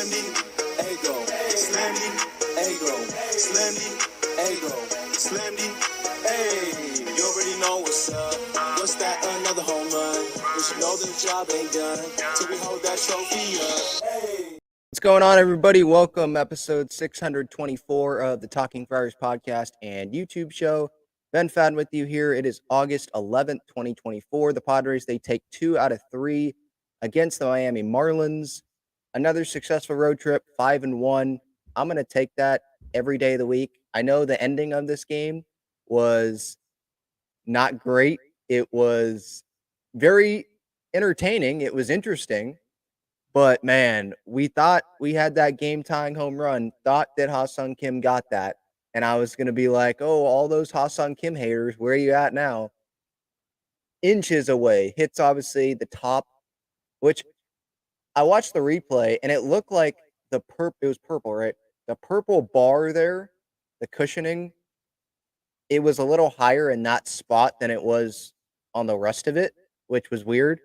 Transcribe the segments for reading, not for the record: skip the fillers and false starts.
Slammy, ego, slammy, ego, slammy, ego, slammy, hey. You already know what's up. What's that? Another home run. You should know the job ain't done till we hold that trophy up. Hey. What's going on, everybody? Welcome, episode 624 of the Talking Friars podcast and YouTube show. Ben Fadden with you here. It is August 11th, 2024. The Padres, they take 2 out of 3 against the Miami Marlins. Another successful road trip, 5-1. I'm going to take that every day of the week. I know the ending of this game was not great. It was very entertaining. It was interesting. But, man, we thought we had that game-tying home run, thought that Ha-Seong Kim got that, and I was going to be like, oh, all those Ha-Seong Kim haters, where are you at now? Inches away. Hits, obviously, the top, which I watched the replay, and it looked like it was purple, right? The purple bar there, the cushioning, it was a little higher in that spot than it was on the rest of it, which was weird,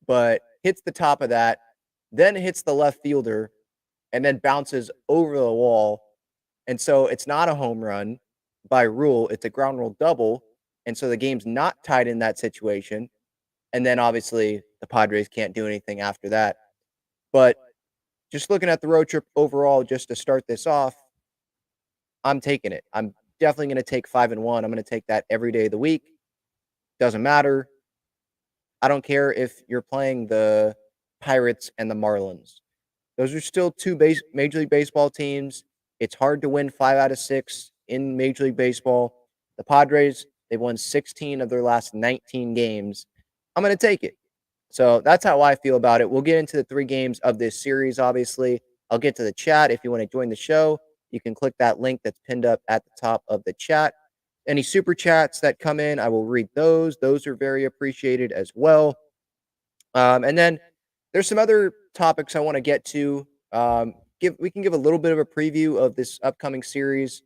but hits the top of that, then hits the left fielder, and then bounces over the wall. And so it's not a home run by rule. It's a ground rule double. And so the game's not tied in that situation. And then obviously the Padres can't do anything after that. But just looking at the road trip overall, just to start this off, I'm taking it. I'm definitely going to take 5-1. I'm going to take that every day of the week. Doesn't matter. I don't care if you're playing the Pirates and the Marlins. Those are still two Major League Baseball teams. It's hard to win 5 out of 6 in Major League Baseball. The Padres, they've won 16 of their last 19 games. I'm going to take it. So that's how I feel about it. We'll get into the 3 games of this series, obviously. I'll get to the chat. If you want to join the show, you can click that link that's pinned up at the top of the chat. Any super chats that come in, I will read those. Those are very appreciated as well. And then there's some other topics I want to get to. We can give a little bit of a preview of this upcoming series,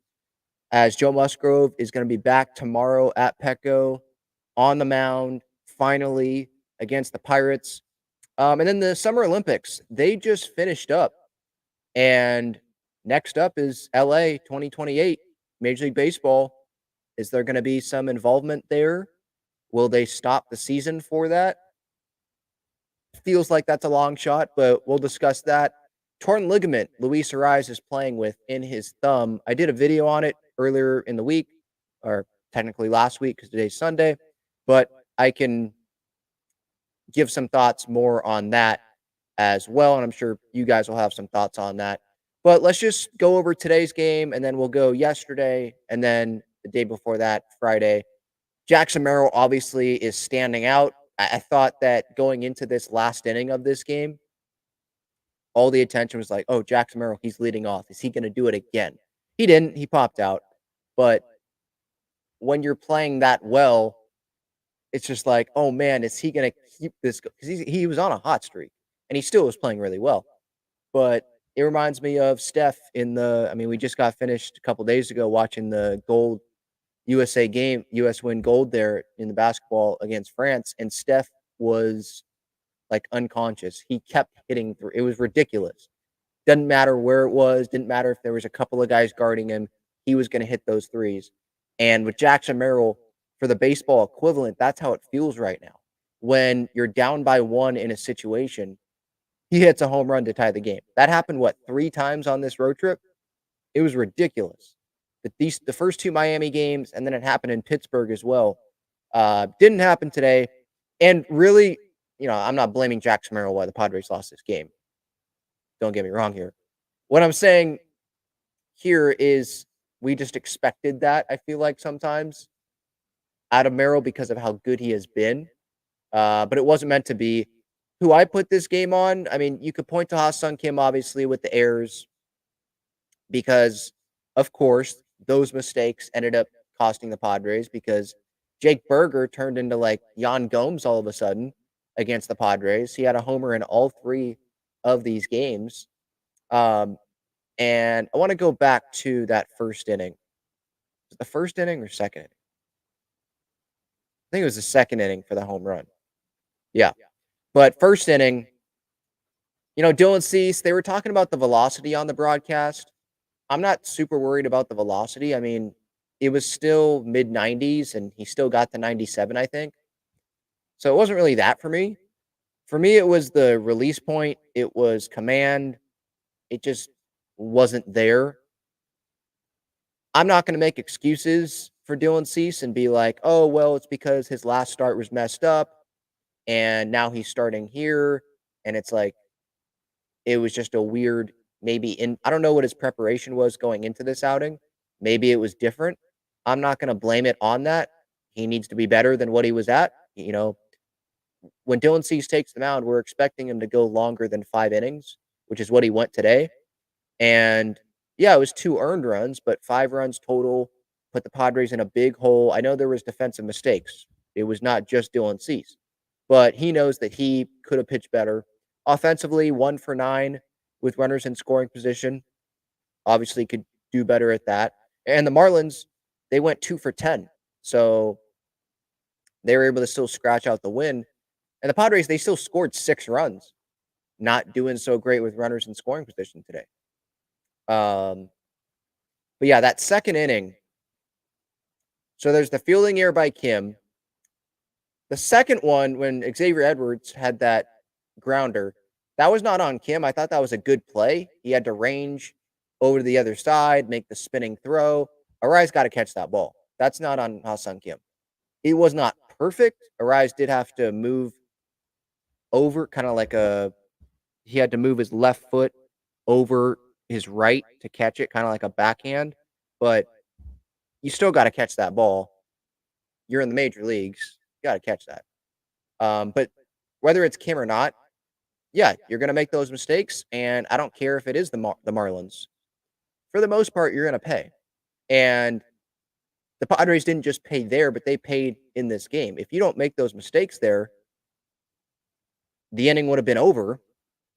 as Joe Musgrove is going to be back tomorrow at Petco on the mound, finally, against the Pirates. And then the Summer Olympics, they just finished up. And next up is LA 2028, Major League Baseball. Is there going to be some involvement there? Will they stop the season for that? Feels like that's a long shot, but we'll discuss that. Torn ligament Luis Arraez is playing with in his thumb. I did a video on it earlier in the week, or technically last week because today's Sunday, but I can give some thoughts more on that as well, and I'm sure you guys will have some thoughts on that. But let's just go over today's game, and then we'll go yesterday, and then the day before that, Friday. Jackson Merrill obviously is standing out. I thought that going into this last inning of this game, all the attention was like, oh, Jackson Merrill, he's leading off. Is he going to do it again? He didn't. He popped out. But when you're playing that well, it's just like, oh, man, is he going to keep this? Because he was on a hot streak, and he still was playing really well. But it reminds me of Steph we just got finished a couple days ago watching the Gold USA game, US win gold there in the basketball against France, and Steph was like unconscious. He kept hitting through. It was ridiculous. Doesn't matter where it was, didn't matter if there was a couple of guys guarding him, he was going to hit those threes. And with Jackson Merrill, for the baseball equivalent, that's how it feels right now. When you're down by 1 in a situation, he hits a home run to tie the game. That happened, 3 times on this road trip? It was ridiculous. The first 2 Miami games, and then it happened in Pittsburgh as well. Didn't happen today. And really, I'm not blaming Jackson Merrill why the Padres lost this game. Don't get me wrong here. What I'm saying here is we just expected that, I feel like, sometimes out of Merrill because of how good he has been. But it wasn't meant to be. Who I put this game on, you could point to Ha-Seong Kim, obviously, with the errors, because, of course, those mistakes ended up costing the Padres, because Jake Berger turned into like Yan Gomes all of a sudden against the Padres. He had a homer in all 3 of these games. And I want to go back to that first inning. Was it the first inning or second inning? I think it was the second inning for the home run. Yeah. But first inning, Dylan Cease, they were talking about the velocity on the broadcast. I'm not super worried about the velocity. I mean, it was still mid 90s and he still got to 97, I think. So it wasn't really that for me. For me, it was the release point, it was command. It just wasn't there. I'm not going to make excuses for Dylan Cease and be like, oh, well, it's because his last start was messed up and now he's starting here. And it's like, it was just a weird, I don't know what his preparation was going into this outing. Maybe it was different. I'm not going to blame it on that. He needs to be better than what he was at. When Dylan Cease takes the mound, we're expecting him to go longer than 5 innings, which is what he went today. And yeah, it was 2 earned runs, but 5 runs total, put the Padres in a big hole. I know there was defensive mistakes. It was not just Dylan Cease, but he knows that he could have pitched better. Offensively, 1 for 9 with runners in scoring position. Obviously could do better at that. And the Marlins, they went 2 for 10. So they were able to still scratch out the win. And the Padres, they still scored 6 runs. Not doing so great with runners in scoring position today. But yeah, that second inning. So there's the fielding error by Kim. The second one, when Xavier Edwards had that grounder, that was not on Kim. I thought that was a good play. He had to range over to the other side, make the spinning throw. Arraez got to catch that ball. That's not on Ha-Seong Kim. It was not perfect. Arraez did have to move over, kind of like he had to move his left foot over his right to catch it, kind of like a backhand. But you still got to catch that ball. You're in the major leagues. You got to catch that. But whether it's Kim or not, yeah, you're going to make those mistakes. And I don't care if it is the Marlins. For the most part, you're going to pay. And the Padres didn't just pay there, but they paid in this game. If you don't make those mistakes there, the inning would have been over.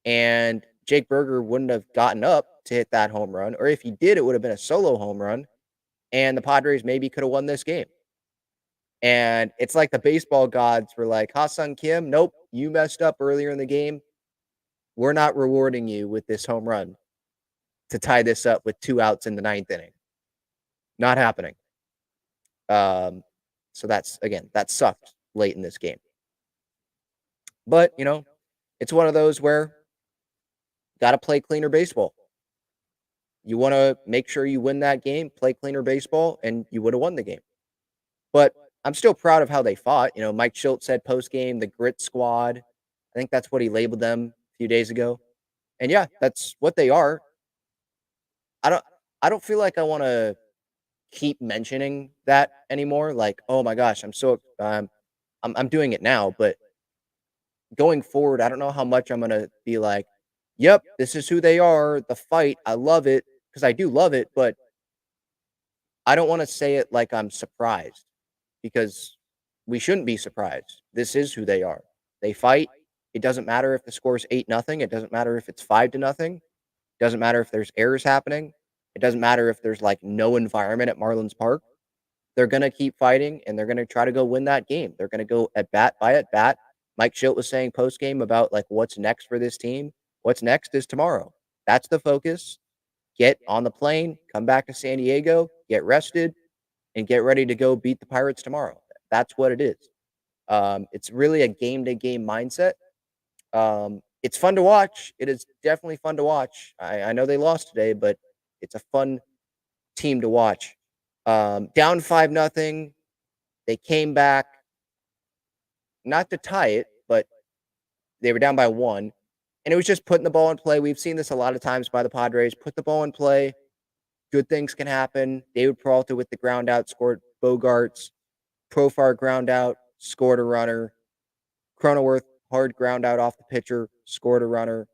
And Jake Berger wouldn't have gotten up to hit that home run. Or if he did, it would have been a solo home run. And the Padres maybe could have won this game. And it's like the baseball gods were like, Ha-Seong Kim, nope, you messed up earlier in the game. We're not rewarding you with this home run to tie this up with 2 outs in the 9th inning. Not happening. So that sucked late in this game. But, it's one of those where got to play cleaner baseball. You want to make sure you win that game, play cleaner baseball, and you would have won the game. But I'm still proud of how they fought. Mike Shildt said post-game, the grit squad. I think that's what he labeled them a few days ago. And yeah, that's what they are. I don't feel like I want to keep mentioning that anymore. Like, oh my gosh, I'm doing it now, but going forward, I don't know how much I'm going to be like, yep, this is who they are, the fight, I love it, because I do love it, but I don't want to say it like I'm surprised, because we shouldn't be surprised. This is who they are. They fight. It doesn't matter if the score is 8-0. It doesn't matter if it's 5-0. It doesn't matter if there's errors happening. It doesn't matter if there's like no environment at Marlins Park. They're going to keep fighting, and they're going to try to go win that game. They're going to go at bat by at bat. Mike Shildt was saying post-game about like what's next for this team. What's next is tomorrow. That's the focus. Get on the plane, come back to San Diego, get rested, and get ready to go beat the Pirates tomorrow. That's what it is. It's really a game-to-game mindset. It's fun to watch. It is definitely fun to watch. I know they lost today, but it's a fun team to watch. Down 5-0. They came back, not to tie it, but they were down by 1. And it was just putting the ball in play. We've seen this a lot of times by the Padres. Put the ball in play. Good things can happen. David Peralta with the ground out scored. Bogarts, Profar ground out, scored a runner. Cronenworth, hard ground out off the pitcher, scored a runner.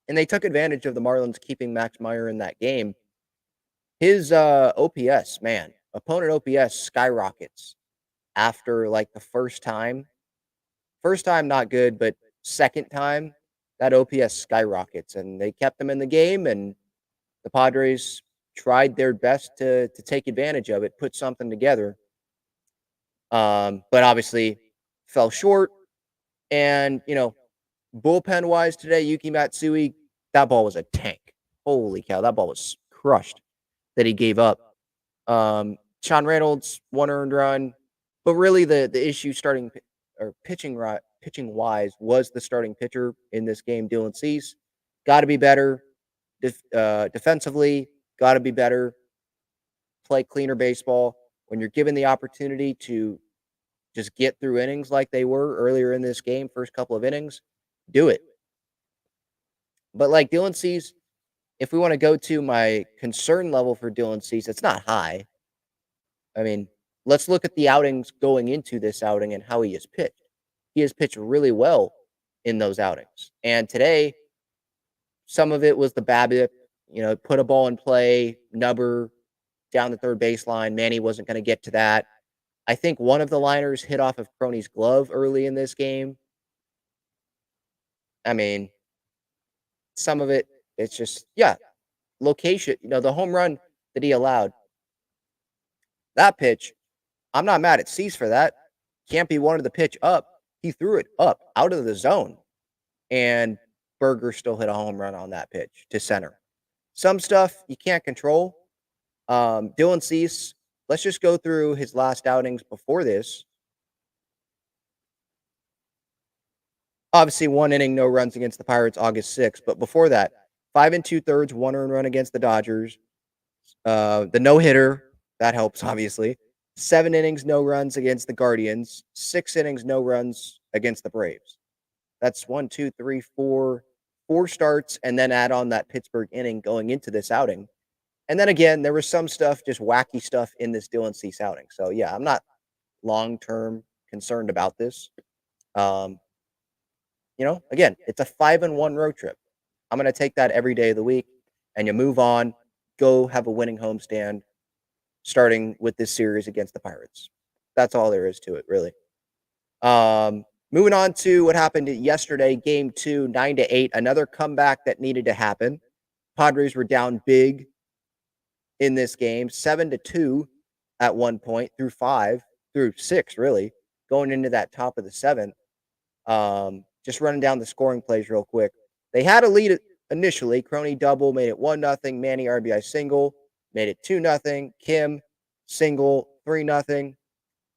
And they took advantage of the Marlins keeping Max Meyer in that game. His OPS, man, opponent OPS skyrockets after like the first time. First time, not good, but second time, that OPS skyrockets. And they kept them in the game, and the Padres tried their best to take advantage of it, put something together. But obviously fell short. And, Bullpen-wise today, Yuki Matsui, that ball was a tank. Holy cow, that ball was crushed that he gave up. Sean Reynolds, 1 earned run. But really the issue pitching-wise was the starting pitcher in this game, Dylan Cease. Got to be better defensively, got to be better, play cleaner baseball. When you're given the opportunity to just get through innings like they were earlier in this game, first couple of innings, do it. But like Dylan Cease, if we want to go to my concern level for Dylan Cease, it's not high. I mean, let's look at the outings going into this outing and how he has pitched. He has pitched really well in those outings. And today, some of it was the BABIP, put a ball in play, nubber down the third baseline. Manny wasn't going to get to that. I think one of the liners hit off of Crony's glove early in this game. I mean, some of it, it's just, location. The home run that he allowed, that pitch, I'm not mad at Cease for that. Campy wanted the pitch up. He threw it up out of the zone. And Berger still hit a home run on that pitch to center. Some stuff you can't control. Dylan Cease, let's just go through his last outings before this. Obviously, 1 inning, no runs against the Pirates August 6th. But before that, 5 2/3, 1 earned run against the Dodgers. The no-hitter, that helps, obviously. 7 innings, no runs against the Guardians. 6 innings, no runs against the Braves. That's 1, 2, 3, 4 starts, and then add on that Pittsburgh inning going into this outing. And then again, there was some stuff, just wacky stuff in this Dylan Cease outing. So, yeah, I'm not long-term concerned about this. Again, it's a 5-1 road trip. I'm going to take that every day of the week, and you move on, go have a winning homestand, starting with this series against the Pirates. That's all there is to it, really. Moving on to what happened yesterday, Game 2, 9-8, another comeback that needed to happen. Padres were down big in this game, 7-2 at one point, through 6, really, going into that top of the 7th. Just running down the scoring plays real quick. They had a lead initially. Crony double made it 1-0. Manny RBI single made it 2-0. Kim single 3-0.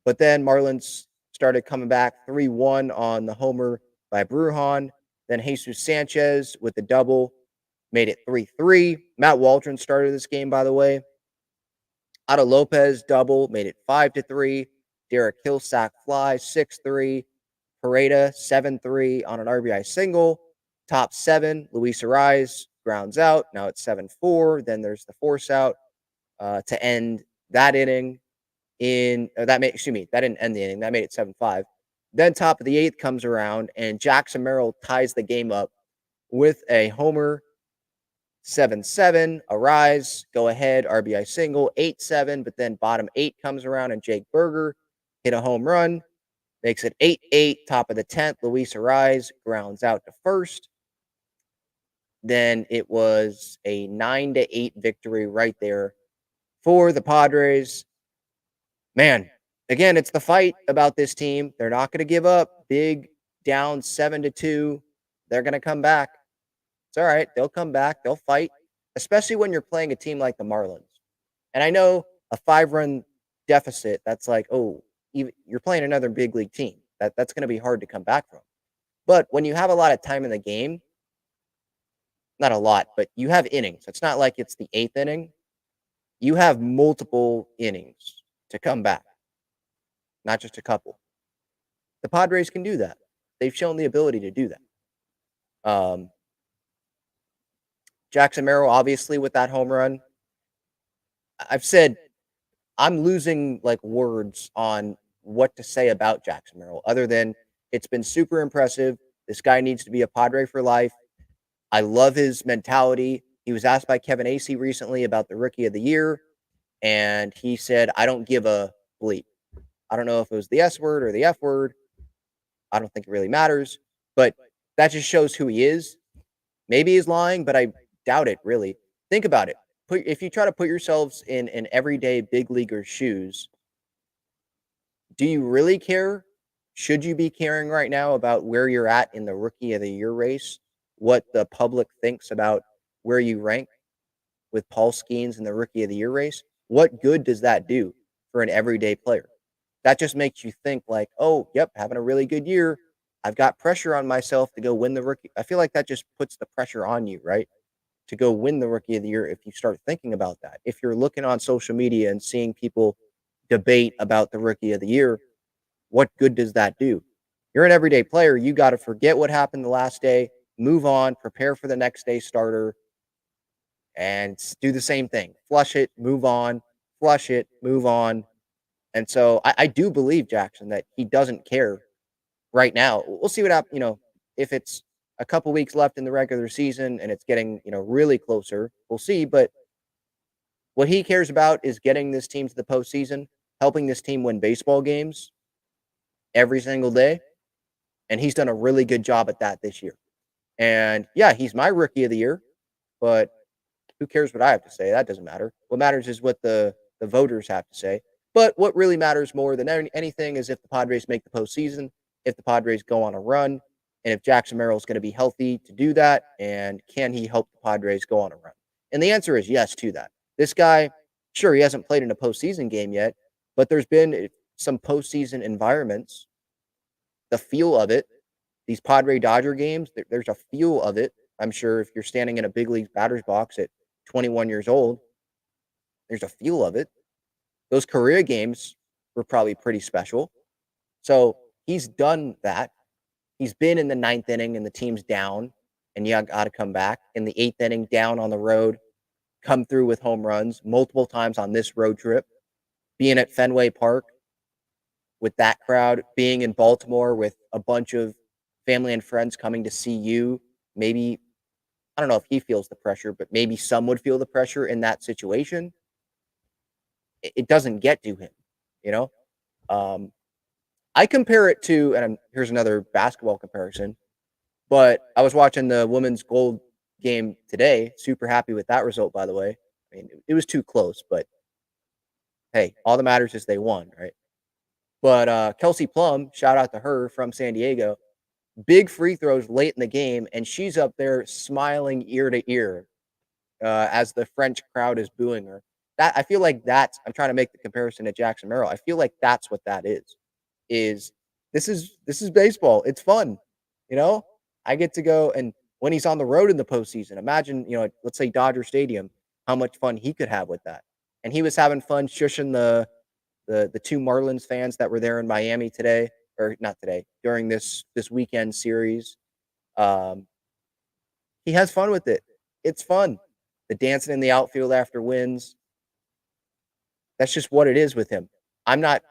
But then Marlins started coming back 3-1 on the homer by Brujan. Then Jesus Sanchez with the double made it 3-3. Matt Waldron started this game, by the way. Otto Lopez double made it 5-3. Derek Hill sac fly 6-3. Pareda 7-3 on an RBI single. Top 7, Luis Arraez grounds out. Now it's 7-4. Then there's the force out to end that inning. That didn't end the inning. That made it 7-5. Then top of the 8th comes around, and Jackson Merrill ties the game up with a homer. 7-7. Arraez go ahead, RBI single, 8-7. But then bottom 8 comes around, and Jake Berger hit a home run. Makes it 8-8, top of the 10th. Luis Arraez grounds out to first. Then it was a 9-8 victory right there for the Padres. Man, again, it's the fight about this team. They're not going to give up. Big down 7-2. They're going to come back. It's all right. They'll come back. They'll fight, especially when you're playing a team like the Marlins. And I know a 5-run deficit, that's like, you're playing another big league team. That's going to be hard to come back from. But when you have a lot of time in the game, not a lot, but you have innings. It's not like it's the 8th inning. You have multiple innings to come back, not just a couple. The Padres can do that. They've shown the ability to do that. Jackson Merrill, obviously, with that home run. I've said I'm losing words on what to say about Jackson Merrill, other than it's been super impressive. This guy needs to be a Padre for life. I love his mentality. He was asked by Kevin Acee recently about the Rookie of the Year, and he said, I don't give a bleep. I don't know if it was the S word or the F word. I don't think it really matters, but that just shows who he is. Maybe he's lying, but I doubt it, really. Think about it. If you try to put yourselves in an everyday big leaguer's shoes, do you really care Should you be caring right now about where you're at in the Rookie of the Year race? What the public thinks about where you rank with Paul Skeens in the Rookie of the Year race? What good does that do for an everyday player? That just makes you think like, oh, yep, having a really good year. I've got pressure on myself to go win the rookie. I feel like that just puts the pressure on you, right? To go win the Rookie of the Year if you start thinking about that. If you're looking on social media and seeing people debate about the Rookie of the Year, what good does that do? You're an everyday player. You got to forget what happened the last day, move on, prepare for the next day starter, and do the same thing. Flush it, move on, flush it, move on. And so I do believe, Jackson, that he doesn't care right now. We'll see what happens, if it's a couple weeks left in the regular season and it's getting, really closer, we'll see. But what he cares about is getting this team to the postseason, helping this team win baseball games every single day. And he's done a really good job at that this year. And yeah, he's my Rookie of the Year, but who cares what I have to say? That doesn't matter. What matters is what the voters have to say. But what really matters more than anything is if the Padres make the postseason, if the Padres go on a run, and if Jackson Merrill is going to be healthy to do that, and can he help the Padres go on a run? And the answer is yes to that. This guy, sure, he hasn't played in a postseason game yet, but there's been some postseason environments. The feel of it, these Padre Dodger games, there's a feel of it. I'm sure if you're standing in a big league batter's box at 21 years old, there's a feel of it. Those career games were probably pretty special. So he's done that. He's been in the ninth inning and the team's down, and you got to come back. In the eighth inning, down on the road, come through with home runs multiple times on this road trip. Being at Fenway Park with that crowd, being in Baltimore with a bunch of family and friends coming to see you. Maybe, I don't know if he feels the pressure, but maybe some would feel the pressure in that situation. It doesn't get to him, you know? I compare it to, and here's another basketball comparison, but I was watching the women's gold game today. Super happy with that result, by the way. I mean, it was too close, but hey, all that matters is they won, right? But Kelsey Plum, shout out to her from San Diego, big free throws late in the game, and she's up there smiling ear to ear as the French crowd is booing her. That I feel like I'm trying to make the comparison to Jackson Merrill. I feel like that's what that is. Is this is baseball. It's fun, you know. I get to go, and when he's on the road in the postseason, imagine, let's say Dodger Stadium, how much fun he could have with that. And he was having fun shushing the two Marlins fans that were there in Miami today, or not today, during this weekend series. He has fun with it. It's fun. The dancing in the outfield after wins. That's just what it is with him. I'm not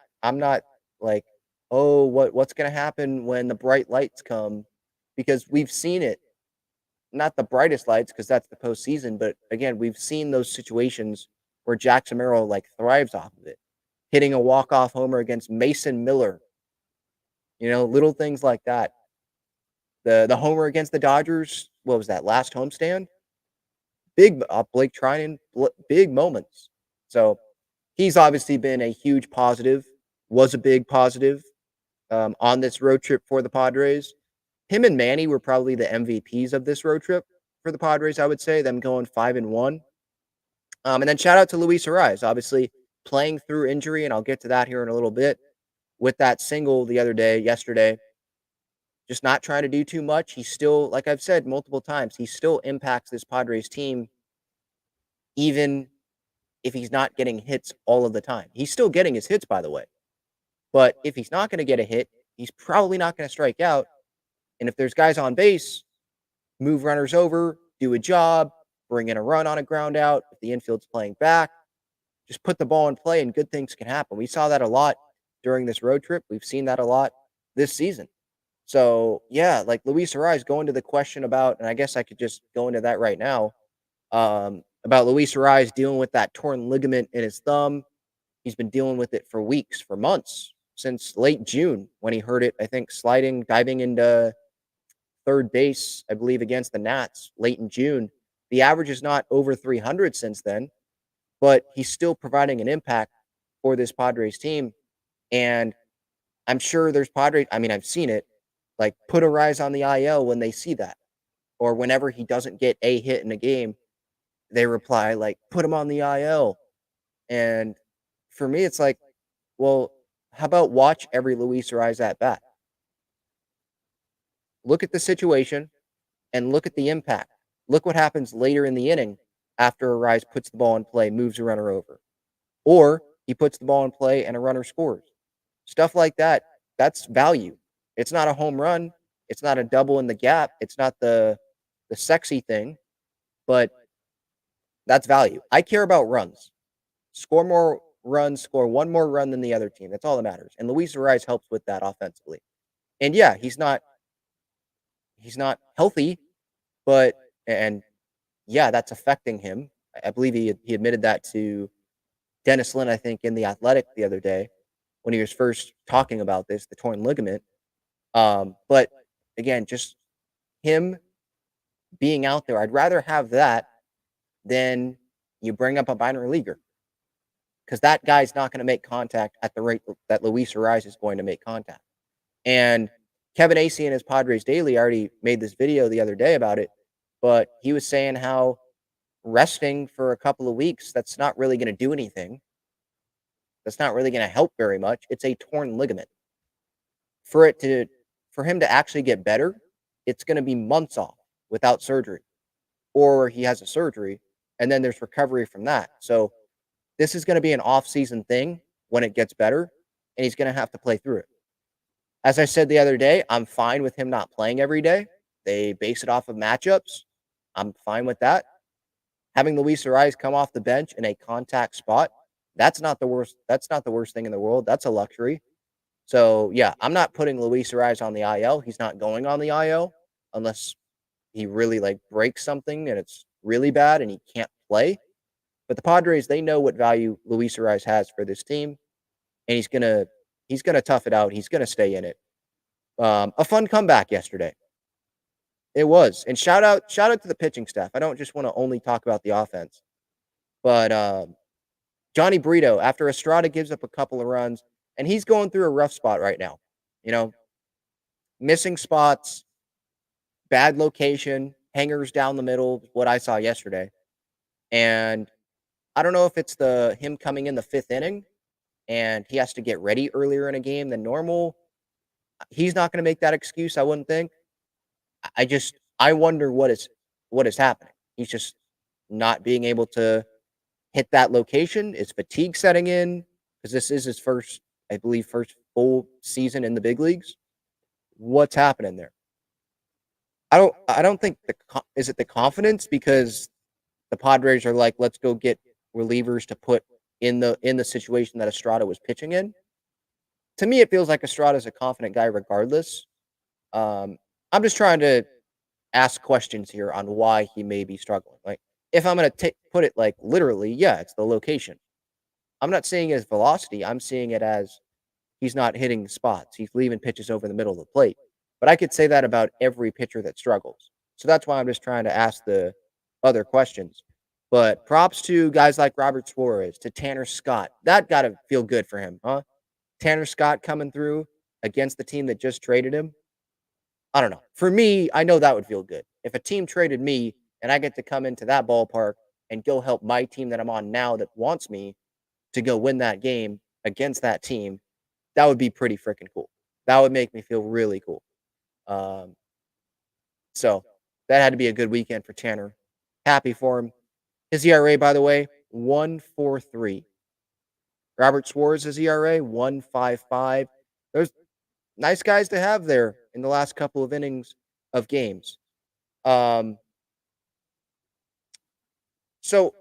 like, oh, what's going to happen when the bright lights come, because we've seen it. Not the brightest lights, because that's the postseason, but again, we've seen those situations where Jackson Merrill thrives off of it, hitting a walk-off homer against Mason Miller. Little things like that. The homer against the Dodgers, what was that, last homestand? Big Blake Trinan, big moments. So he's obviously been a huge positive, was a big positive on this road trip for the Padres. Him and Manny were probably the MVPs of this road trip for the Padres, I would say, them going 5-1. And then shout out to Luis Arraez, obviously playing through injury, and I'll get to that here in a little bit. With that single yesterday, just not trying to do too much. He still, like I've said multiple times, he still impacts this Padres team, even if he's not getting hits all of the time. He's still getting his hits, by the way. But if he's not going to get a hit, he's probably not going to strike out. And if there's guys on base, move runners over, do a job, bring in a run on a ground out. If the infield's playing back, just put the ball in play and good things can happen. We saw that a lot during this road trip. We've seen that a lot this season. So, yeah, like Luis Arraez, going to the question about, and I guess I could just go into that right now, about Luis Arraez dealing with that torn ligament in his thumb. He's been dealing with it for weeks, for months, since late June when he hurt it, I think, diving into third base, I believe, against the Nats late in June. The average is not over 300 since then, but he's still providing an impact for this Padres team. And I'm sure there's Padres. I mean, I've seen it. Like, put Arraez on the IL when they see that. Or whenever he doesn't get a hit in a game, they reply, like, put him on the IL. And for me, it's like, well, how about watch every Luis Arraez at bat? Look at the situation and look at the impact. Look what happens later in the inning after Arraez puts the ball in play, moves a runner over. Or he puts the ball in play and a runner scores. Stuff like that, that's value. It's not a home run. It's not a double in the gap. It's not the sexy thing, but that's value. I care about runs. Score more runs, score one more run than the other team. That's all that matters. And Luis Arraez helps with that offensively. And yeah, he's not healthy, but and yeah, that's affecting him. I believe he admitted that to Dennis Lynn, I think, in The Athletic the other day when he was first talking about this, the torn ligament. But again, just him being out there, I'd rather have that than you bring up a minor leaguer because that guy's not going to make contact at the rate that Luis Arraez is going to make contact. And Kevin Acee in his Padres Daily already made this video the other day about it, but he was saying how resting for a couple of weeks, that's not really going to do anything. That's not really going to help very much. It's a torn ligament. For him to actually get better, it's going to be months off without surgery, or he has a surgery and then there's recovery from that. So this is going to be an off-season thing when it gets better, and he's going to have to play through it. As I said the other day, I'm fine with him not playing every day. They base it off of matchups. I'm fine with that. Having Luis Arraez come off the bench in a contact spot, that's not the worst. That's not the worst thing in the world. That's a luxury. So yeah, I'm not putting Luis Arraez on the IL. He's not going on the IL unless he really like breaks something and it's really bad and he can't play. But the Padres, they know what value Luis Arraez has for this team, and he's gonna tough it out. He's gonna stay in it. A fun comeback yesterday. It was, and shout out to the pitching staff. I don't just want to only talk about the offense, but Johnny Brito, after Estrada gives up a couple of runs, and he's going through a rough spot right now. You know, missing spots, bad location, hangers down the middle. What I saw yesterday, and I don't know if it's him coming in the fifth inning and he has to get ready earlier in a game than normal. He's not going to make that excuse, I wouldn't think. I wonder what is happening. He's just not being able to hit that location. Is fatigue setting in? Because this is his first, I believe, first full season in the big leagues. What's happening there? I don't think is it the confidence because the Padres are like, let's go get relievers to put in the situation that Estrada was pitching in. To me, it feels like Estrada's a confident guy regardless. I'm just trying to ask questions here on why he may be struggling. Like, if I'm going to put it like literally, yeah, it's the location. I'm not seeing it as velocity. I'm seeing it as he's not hitting spots. He's leaving pitches over the middle of the plate. But I could say that about every pitcher that struggles. So that's why I'm just trying to ask the other questions. But props to guys like Robert Suarez, to Tanner Scott. That got to feel good for him, huh? Tanner Scott coming through against the team that just traded him. I don't know. For me, I know that would feel good. If a team traded me and I get to come into that ballpark and go help my team that I'm on now that wants me to go win that game against that team, that would be pretty freaking cool. That would make me feel really cool. So that had to be a good weekend for Tanner. Happy for him. His ERA, by the way, 1.43. Robert Suarez's ERA, 1.55. There's nice guys to have there in the last couple of innings of games. So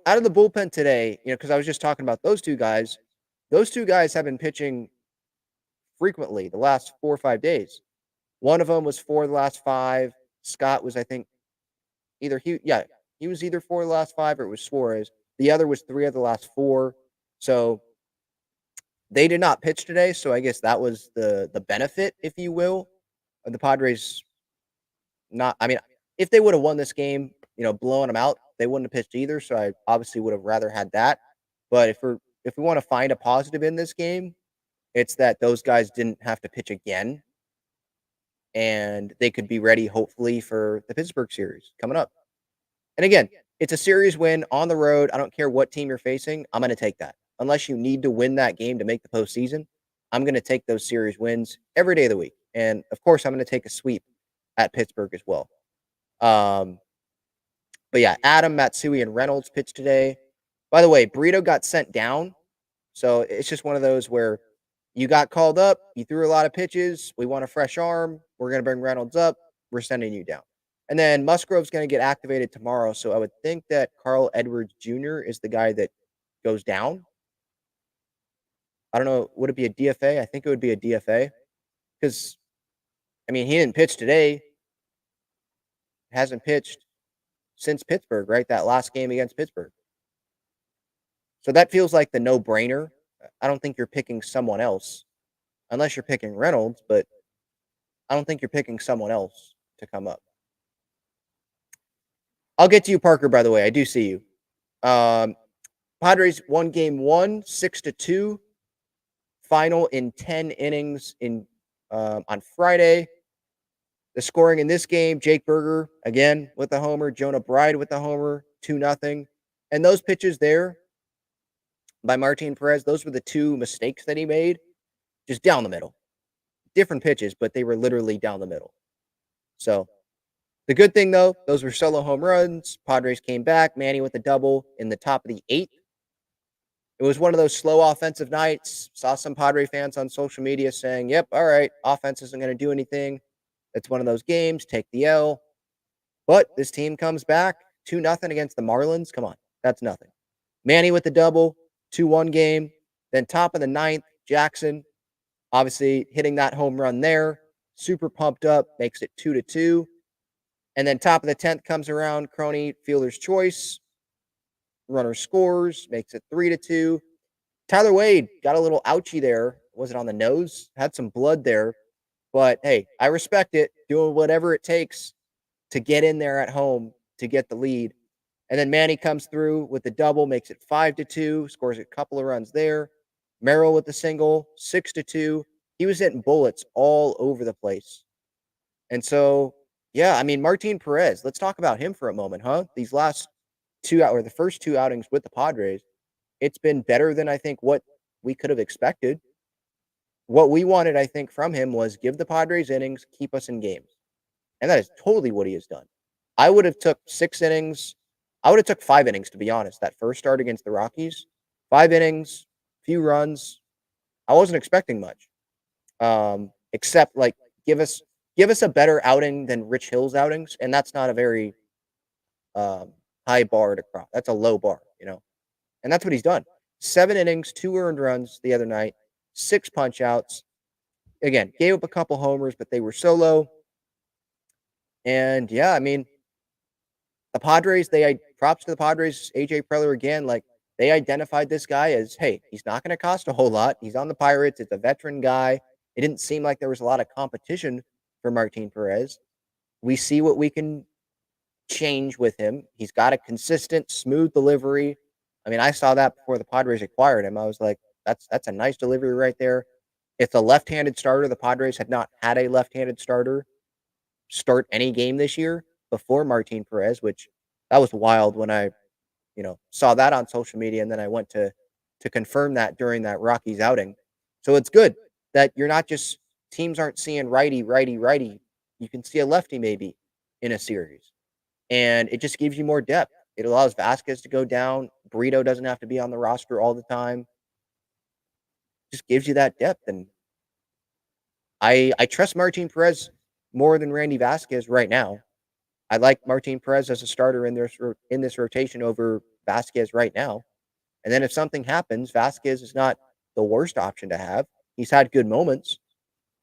out of the bullpen today, because I was just talking about those two guys have been pitching frequently the last 4 or 5 days. One of them was 4 of the last 5. Scott was, I think, he was either 4 of the last 5 or it was Suarez. The other was 3 of the last 4. So they did not pitch today, so I guess that was the benefit, if you will, of the Padres. If they would have won this game, blowing them out, they wouldn't have pitched either. So I obviously would have rather had that. But if we want to find a positive in this game, It's that those guys didn't have to pitch again, and they could be ready, hopefully, for the Pittsburgh series coming up. And again, it's a series win on the road. I don't care what team you're facing. I'm going to take that. Unless you need to win that game to make the postseason, I'm going to take those series wins every day of the week. And of course, I'm going to take a sweep at Pittsburgh as well. But yeah, Adam, Matsui, and Reynolds pitched today. By the way, Burrito got sent down. So it's just one of those where you got called up, you threw a lot of pitches. We want a fresh arm. We're going to bring Reynolds up. We're sending you down. And then Musgrove's going to get activated tomorrow. So I would think that Carl Edwards Jr. is the guy that goes down. I don't know. Would it be a DFA? I think it would be a DFA. Because, I mean, he didn't pitch today. Hasn't pitched since Pittsburgh, right? That last game against Pittsburgh. So that feels like the no-brainer. I don't think you're picking someone else. Unless you're picking Reynolds, but I don't think you're picking someone else to come up. I'll get to you, Parker, by the way. I do see you. Padres won game 1, 6-2. Final in 10 innings on Friday. The scoring in this game, Jake Berger, again, with a homer. Jonah Bride with a homer, 2-0. And those pitches there by Martin Perez, those were the two mistakes that he made. Just down the middle. Different pitches, but they were literally down the middle. So the good thing, though, those were solo home runs. Padres came back. Manny with a double in the top of the 8th. It was one of those slow offensive nights. Saw some Padre fans on social media saying, yep, all right, offense isn't going to do anything. It's one of those games. Take the L. But this team comes back 2-0 against the Marlins. Come on, that's nothing. Manny with the double, 2-1 game. Then top of the 9th, Jackson, obviously hitting that home run there. Super pumped up, makes it 2-2. And then top of the 10th comes around, Crony, fielder's choice. Runner scores, makes it 3-2. Tyler Wade got a little ouchie there. Was it on the nose? Had some blood there. But hey, I respect it. Doing whatever it takes to get in there at home to get the lead. And then Manny comes through with the double, makes it 5-2, scores a couple of runs there. Merrill with the single, 6-2. He was hitting bullets all over the place. And so, yeah, I mean, Martin Perez, let's talk about him for a moment, huh? These last the first 2 outings with the Padres, it's been better than I think what we could have expected. What we wanted, I think, from him was give the Padres innings, keep us in games. And that is totally what he has done. I would have took 6 innings. I would have took 5 innings, to be honest, that first start against the Rockies. 5 innings, few runs. I wasn't expecting much. Except, like, give us a better outing than Rich Hill's outings. And that's not a very high bar to cross. That's a low bar, you know. And that's what he's done. 7 innings, 2 earned runs the other night, 6 punch outs. Again, gave up a couple homers, but they were solo. And yeah, I mean, the Padres, props to the Padres, AJ Preller again, like they identified this guy as, hey, he's not going to cost a whole lot. He's on the Pirates. It's a veteran guy. It didn't seem like there was a lot of competition for Martin Perez. We see what we can change with him. He's got a consistent, smooth delivery. I mean, I saw that before the Padres acquired him. I was like, that's a nice delivery right there. It's a left-handed starter. The Padres had not had a left-handed starter start any game this year before Martin Perez, which that was wild when I, saw that on social media, and then I went to confirm that during that Rockies outing. So it's good that you're not just teams aren't seeing righty, righty, righty. You can see a lefty maybe in a series, and it just gives you more depth. It allows Vasquez to go down. Burrito doesn't have to be on the roster all the time. Just gives you that depth, and I trust Martin Perez more than Randy Vasquez right now. I like Martin Perez as a starter in this rotation over Vasquez right now. And then if something happens, Vasquez is not the worst option to have. He's had good moments.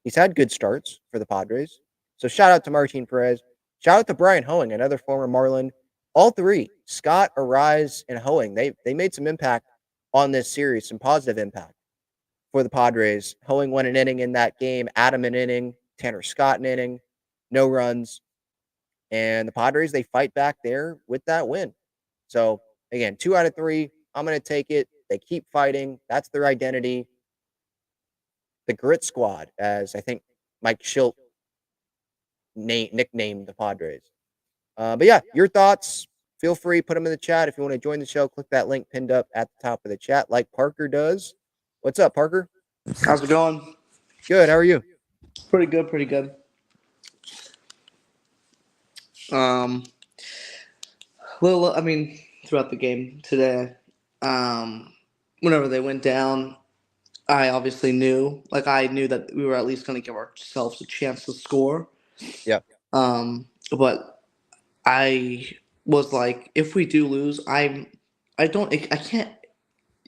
He's had good starts for the Padres. So shout out to Martin Perez. Shout out to Brian Hoeing, another former Marlin. All three, Scott, Arraez, and Hoeing, they made some impact on this series, some positive impact for the Padres. Hoeing won an inning in that game, Adam an inning, Tanner Scott an inning, no runs. And the Padres, they fight back there with that win. So, again, 2 out of 3. I'm going to take it. They keep fighting. That's their identity. the Grit Squad, as I think Mike Schilt nicknamed the Padres. But yeah, your thoughts. Feel free, put them in the chat. If you want to join the show, click that link pinned up at the top of the chat, like Parker does. What's up, Parker? How's it going? Good. How are you? Pretty good, pretty good. Um, well, I mean, throughout the game today, whenever they went down, I obviously knew, I knew that we were at least going to give ourselves a chance to score. Yeah. But I was like, if we do lose, I can't,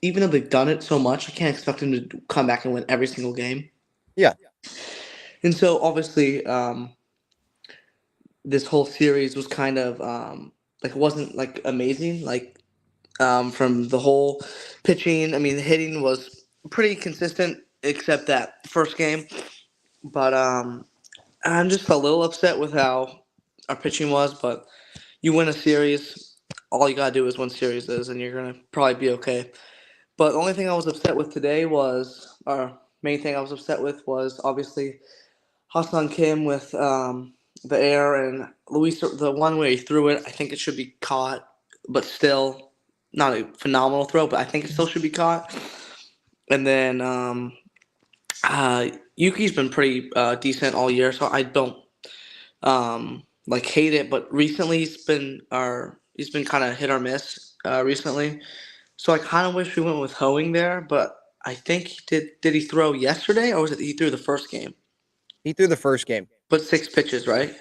even though they've done it so much, I can't expect them to come back and win every single game. Yeah. And so obviously, this whole series was kind of it wasn't like amazing. From the whole pitching, I mean, the hitting was pretty consistent except that first game. But I'm just a little upset with how our pitching was. But you win a series, all you gotta do is win series, and you're gonna probably be okay. But the only thing I was upset with today was, or main thing I was upset with was obviously Ha-Seong Kim with the air, and Luis, the one where he threw it, I think it should be caught, but still not a phenomenal throw, but I think it still should be caught. And then Yuki's been pretty decent all year, so I don't hate it, but recently he's been kind of hit or miss recently. So I kind of wish we went with Hoeing there, but I think he did. Did he throw yesterday, or was it he threw the first game? He threw the first game. But 6 pitches, right?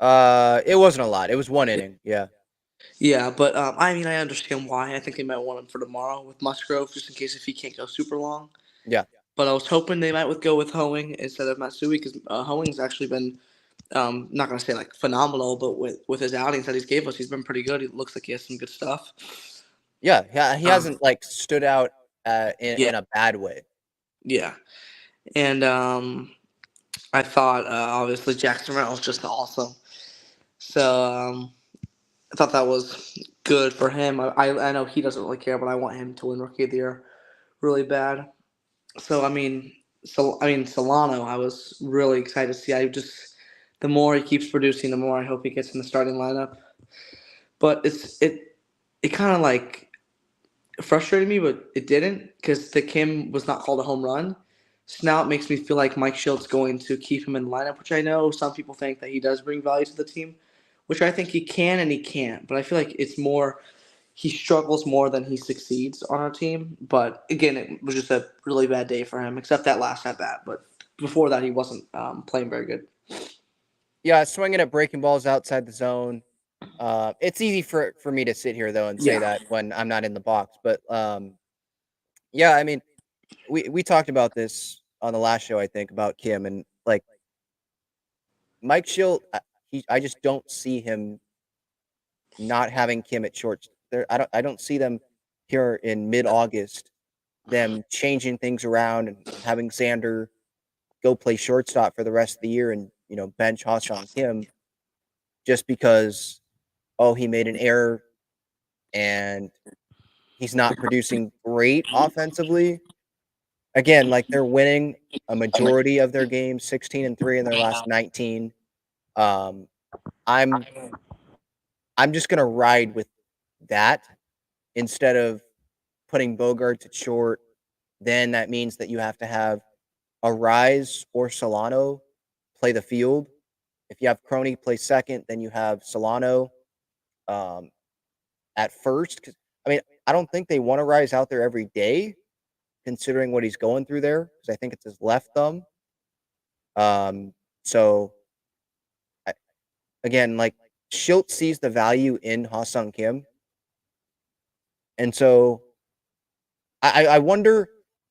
It wasn't a lot. It was one inning. Yeah. Yeah, but I mean, I understand why. I think they might want him for tomorrow with Musgrove, just in case if he can't go super long. Yeah. But I was hoping they might go with Hoeing instead of Matsui, because Hoeing's actually been, not going to say like phenomenal, but with his outings that he's gave us, he's been pretty good. He looks like he has some good stuff. Yeah. He hasn't like stood out in a bad way. Yeah. And I thought obviously Jackson Merrill was just awesome. So I thought that was good for him. I know he doesn't really care, but I want him to win Rookie of the Year really bad. So Solano, I was really excited to see. The more he keeps producing, the more I hope he gets in the starting lineup. But it kind of like frustrated me, but it didn't, because the Kim was not called a home run. So now it makes me feel like Mike Shield's going to keep him in the lineup, which I know some people think that he does bring value to the team, which I think he can and he can't. But I feel like it's more he struggles more than he succeeds on our team. But again, it was just a really bad day for him, except that last at bat. But before that, he wasn't playing very good. Yeah, swinging at breaking balls outside the zone. It's easy for me to sit here though and say that when I'm not in the box, but yeah, I mean, we talked about this on the last show, I think, about Kim, and like Mike Schilt, I just don't see him not having Kim at short. I don't see them here in mid-August, them changing things around and having Xander go play shortstop for the rest of the year and bench Ha-Seong Kim just because he made an error and he's not producing great offensively. Again, like they're winning a majority of their games, 16-3 in their last 19. I'm just gonna ride with that instead of putting Bogarts at short. Then that means that you have to have Arraez or Solano play the field. If you have Crony play second, then you have Solano at first. 'Cause, I mean, I don't think they want Arraez out there every day, considering what he's going through there, because I think it's his left thumb. So again, like Schilt sees the value in Ha-Seong Kim, and so I wonder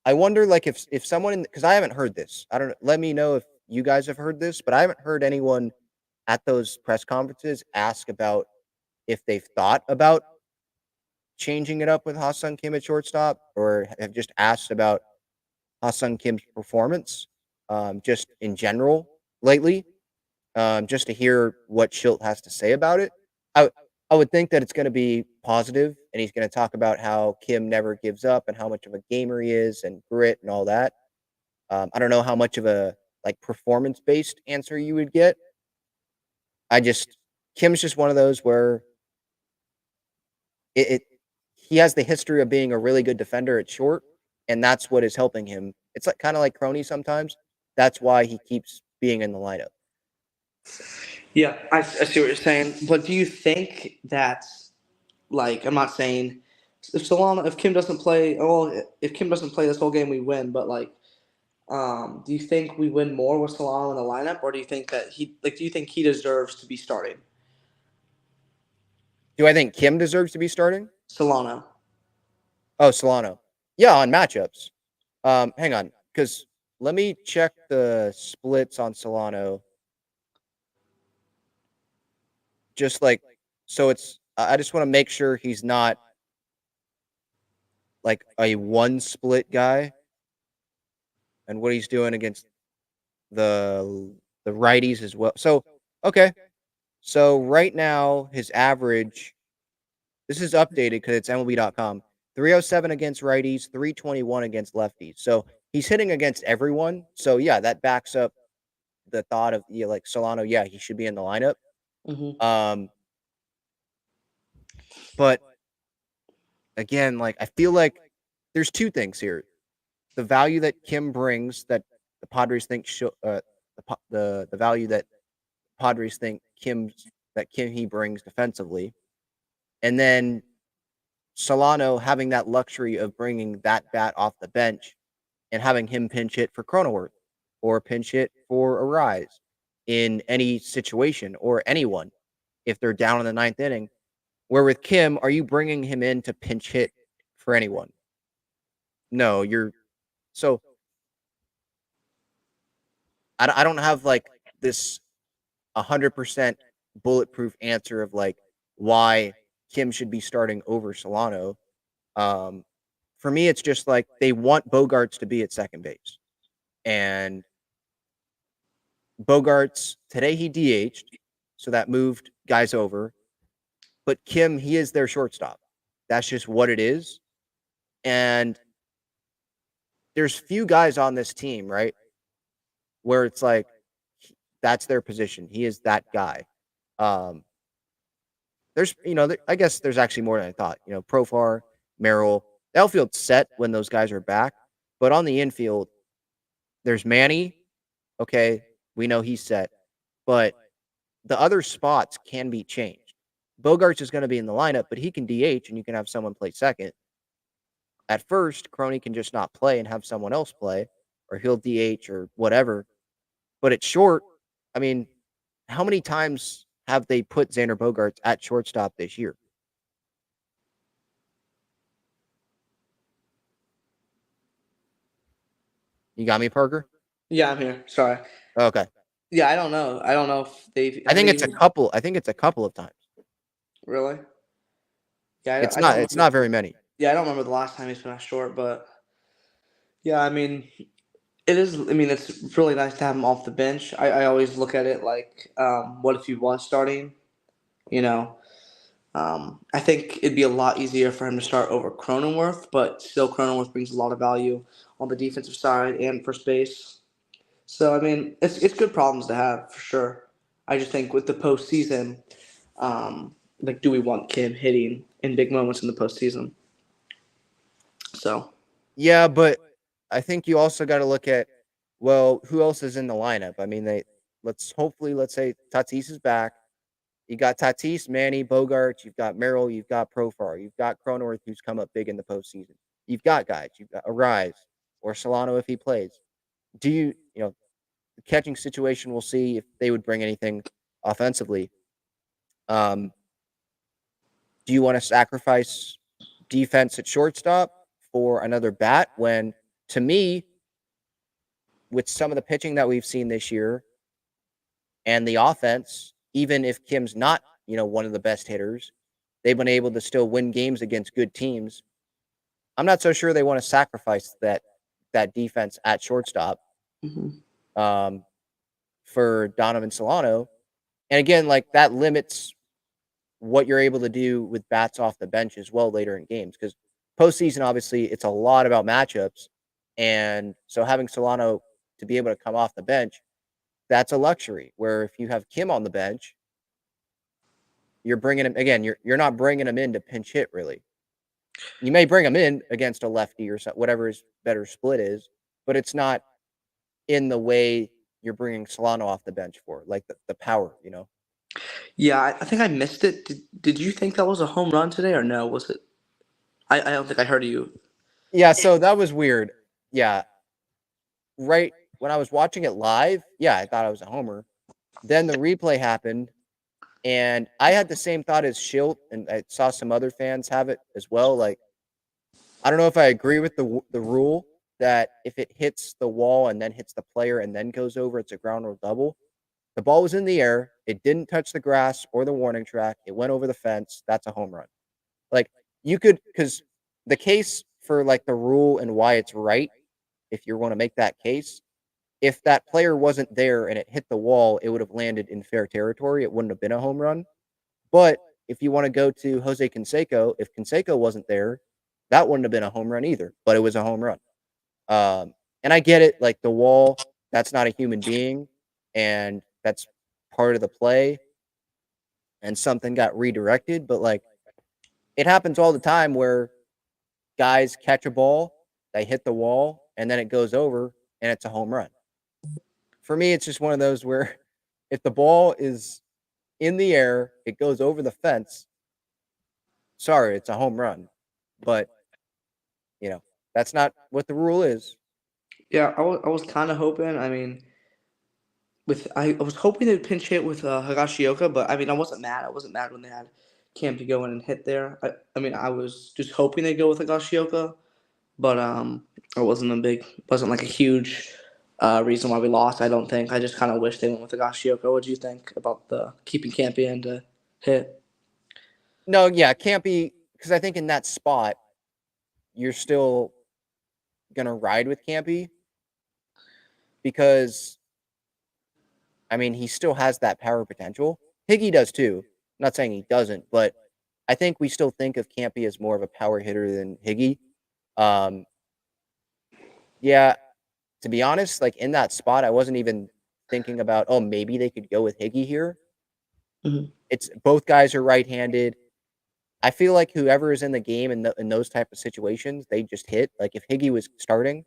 like if someone, because I haven't heard this. I don't know. Let me know if you guys have heard this, but I haven't heard anyone at those press conferences ask about if they've thought about changing it up with Ha-Seong Kim at shortstop, or have just asked about Ha-Seong Kim's performance, just in general lately, just to hear what Schilt has to say about it. I would think that it's going to be positive, and he's going to talk about how Kim never gives up and how much of a gamer he is and grit and all that. I don't know how much of a like performance-based answer you would get. Kim's just one of those where it he has the history of being a really good defender at short, and that's what is helping him. It's like kind of like Crony sometimes. That's why he keeps being in the lineup. Yeah, I see what you're saying. But do you think that, like, I'm not saying if Kim doesn't play, if Kim doesn't play this whole game, we win. But like, do you think we win more with Solano in the lineup, or do you think that do you think he deserves to be starting? Do I think Kim deserves to be starting? Solano. Oh, Solano. Yeah, on matchups. Hang on, because let me check the splits on Solano. Just like so, I just want to make sure he's not like a one split guy, and what he's doing against the righties as well. So okay, so right now his average. This is updated because it's MLB.com. 307 against righties, 321 against lefties. So he's hitting against everyone. So yeah, that backs up the thought of like Solano. Yeah, he should be in the lineup. Mm-hmm. But again, like I feel like there's two things here: the value that Kim brings, that the Padres think the value that Padres think Kim he brings defensively, and then Solano having that luxury of bringing that bat off the bench and having him pinch hit for Cronenworth or pinch hit for Arraez in any situation or anyone if they're down in the ninth inning. Where with Kim, are you bringing him in to pinch hit for anyone? No, so I don't have like this 100% bulletproof answer of like why Kim should be starting over Solano. For me, it's just like they want Bogarts to be at second base. And Bogarts, today he DH'd, so that moved guys over. But Kim, he is their shortstop. That's just what it is. And there's few guys on this team, right, where it's like that's their position. He is that guy. There's, I guess there's actually more than I thought. Profar, Merrill, the outfield's set when those guys are back. But on the infield, there's Manny. Okay, we know he's set. But the other spots can be changed. Bogarts is going to be in the lineup, but he can DH and you can have someone play second. At first, Crony can just not play and have someone else play, or he'll DH or whatever. But at short, I mean, how many times have they put Xander Bogaerts at shortstop this year? You got me, Parker? Yeah, I'm here. Sorry. Okay. Yeah, I don't know. I don't know if they've. I think it's a couple. I think it's a couple of times. Really? Yeah, It's I don't not. It's remember. not very many. Yeah, I don't remember the last time he's been on short, but yeah, I mean, it is. I mean, it's really nice to have him off the bench. I always look at it like, what if he was starting? You know, I think it'd be a lot easier for him to start over Cronenworth, but still, Cronenworth brings a lot of value on the defensive side and first base. So, I mean, it's good problems to have for sure. I just think with the postseason, like, do we want Kim hitting in big moments in the postseason? So, Yeah, but I think you also got to look at, well, who else is in the lineup? I mean, let's say Tatis is back. You got Tatis, Manny, Bogarts. You've got Merrill. You've got Profar. You've got Cronenworth, who's come up big in the postseason. You've got guys. You've got Arraez or Solano if he plays. The catching situation, we'll see if they would bring anything offensively. Do you want to sacrifice defense at shortstop for another bat when, to me, with some of the pitching that we've seen this year and the offense, even if Kim's not, one of the best hitters, they've been able to still win games against good teams. I'm not so sure they want to sacrifice that defense at shortstop for Donovan Solano. And again, like that limits what you're able to do with bats off the bench as well later in games, because postseason, obviously, it's a lot about matchups. And so having Solano to be able to come off the bench, that's a luxury. Where if you have Kim on the bench, you're bringing him again. You're not bringing him in to pinch hit really. You may bring him in against a lefty or whatever his better split is, but it's not in the way you're bringing Solano off the bench for, like the power, you know? Yeah, I think I missed it. Did you think that was a home run today or no? Was it? I don't think I heard you. Yeah, so that was weird. Yeah. Right when I was watching it live, yeah, I thought I was a homer. Then the replay happened, and I had the same thought as Schilt, and I saw some other fans have it as well. Like, I don't know if I agree with the rule that if it hits the wall and then hits the player and then goes over, it's a ground rule double. The ball was in the air. It didn't touch the grass or the warning track. It went over the fence. That's a home run. Like, you could, because the case for like the rule and why it's right, if you want to make that case, if that player wasn't there and it hit the wall, it would have landed in fair territory. It wouldn't have been a home run. But if you want to go to Jose Canseco, if Canseco wasn't there, that wouldn't have been a home run either, but it was a home run. And I get it, like the wall, that's not a human being, and that's part of the play, and something got redirected. But like, it happens all the time where guys catch a ball, they hit the wall, and then it goes over, and it's a home run. For me, it's just one of those where if the ball is in the air, it goes over the fence. Sorry, it's a home run. But, you know, that's not what the rule is. Yeah, I was kind of hoping. I mean, I was hoping they'd pinch hit with Higashioka, but I mean, I wasn't mad. I wasn't mad when they had Cam to go in and hit there. I mean, I was just hoping they'd go with Higashioka, but it wasn't like a huge reason why we lost. I don't think. I just kind of wish they went with Higashioka. What do you think about the keeping Campion to hit? No, yeah, it can't be, because I think in that spot, you're still going to ride with Campy because, I mean, he still has that power potential. Higgy does too. I'm not saying he doesn't, but I think we still think of Campy as more of a power hitter than Higgy. Um, yeah, to be honest, like in that spot, I wasn't even thinking about, oh, maybe they could go with Higgy here. Mm-hmm. It's both guys are right-handed. I feel like whoever is in the game in those type of situations, they just hit. Like if Higgy was starting,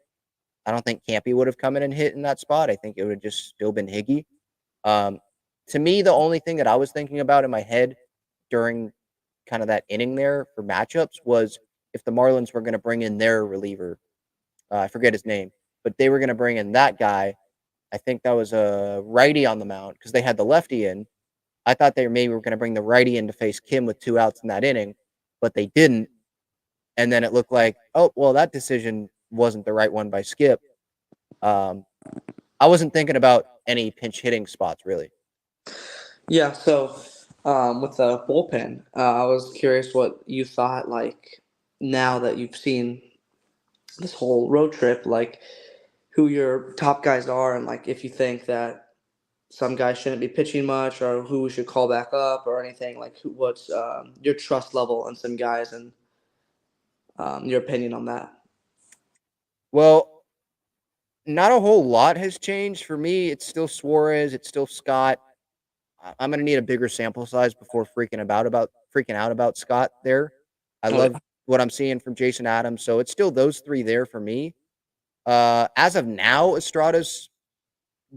I don't think Campy would have come in and hit in that spot. I think it would have just still been Higgy. Um, to me, the only thing that I was thinking about in my head during kind of that inning there for matchups was if the Marlins were going to bring in their reliever. I forget his name, but they were going to bring in that guy. I think that was a righty on the mound because they had the lefty in. I thought they maybe were going to bring the righty in to face Kim with 2 outs in that inning, but they didn't. And then it looked like, oh, well, that decision wasn't the right one by Skip. I wasn't thinking about any pinch hitting spots really. Yeah. So with the bullpen, I was curious what you thought. Like now that you've seen this whole road trip, like who your top guys are, and like if you think that some guys shouldn't be pitching much, or who we should call back up, or anything. Like what's your trust level on some guys, and your opinion on that? Well, not a whole lot has changed for me. It's still Suarez. It's still Scott. I'm gonna need a bigger sample size before freaking out about Scott there. I Oh love what I'm seeing from Jason Adams, so it's still those three there for me. As of now, Estrada's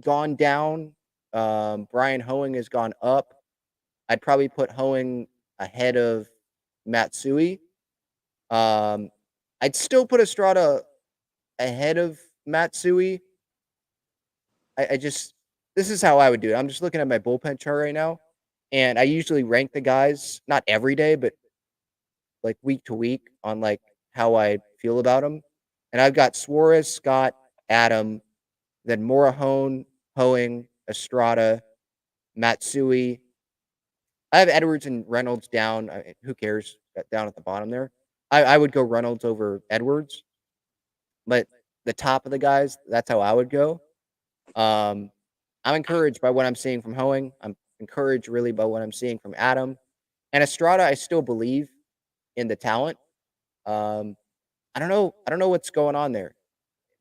gone down. Brian Hoeing has gone up. I'd probably put Hoeing ahead of Matsui. Um, I'd still put Estrada ahead of Matsui. I just this is how I would do it. I'm just looking at my bullpen chart right now, and I usually rank the guys not every day, but like week to week on like how I feel about them. And I've got Suarez, Scott, Adam, then Morahone, Hoeing, Estrada, Matsui. I have Edwards and Reynolds down. Who cares? Down at the bottom there. I would go Reynolds over Edwards, but the top of the guys, that's how I would go. Um, I'm encouraged by what I'm seeing from Hoeing. I'm encouraged really by what I'm seeing from Adam. And Estrada, I still believe in the talent. Um, I don't know. I don't know what's going on there.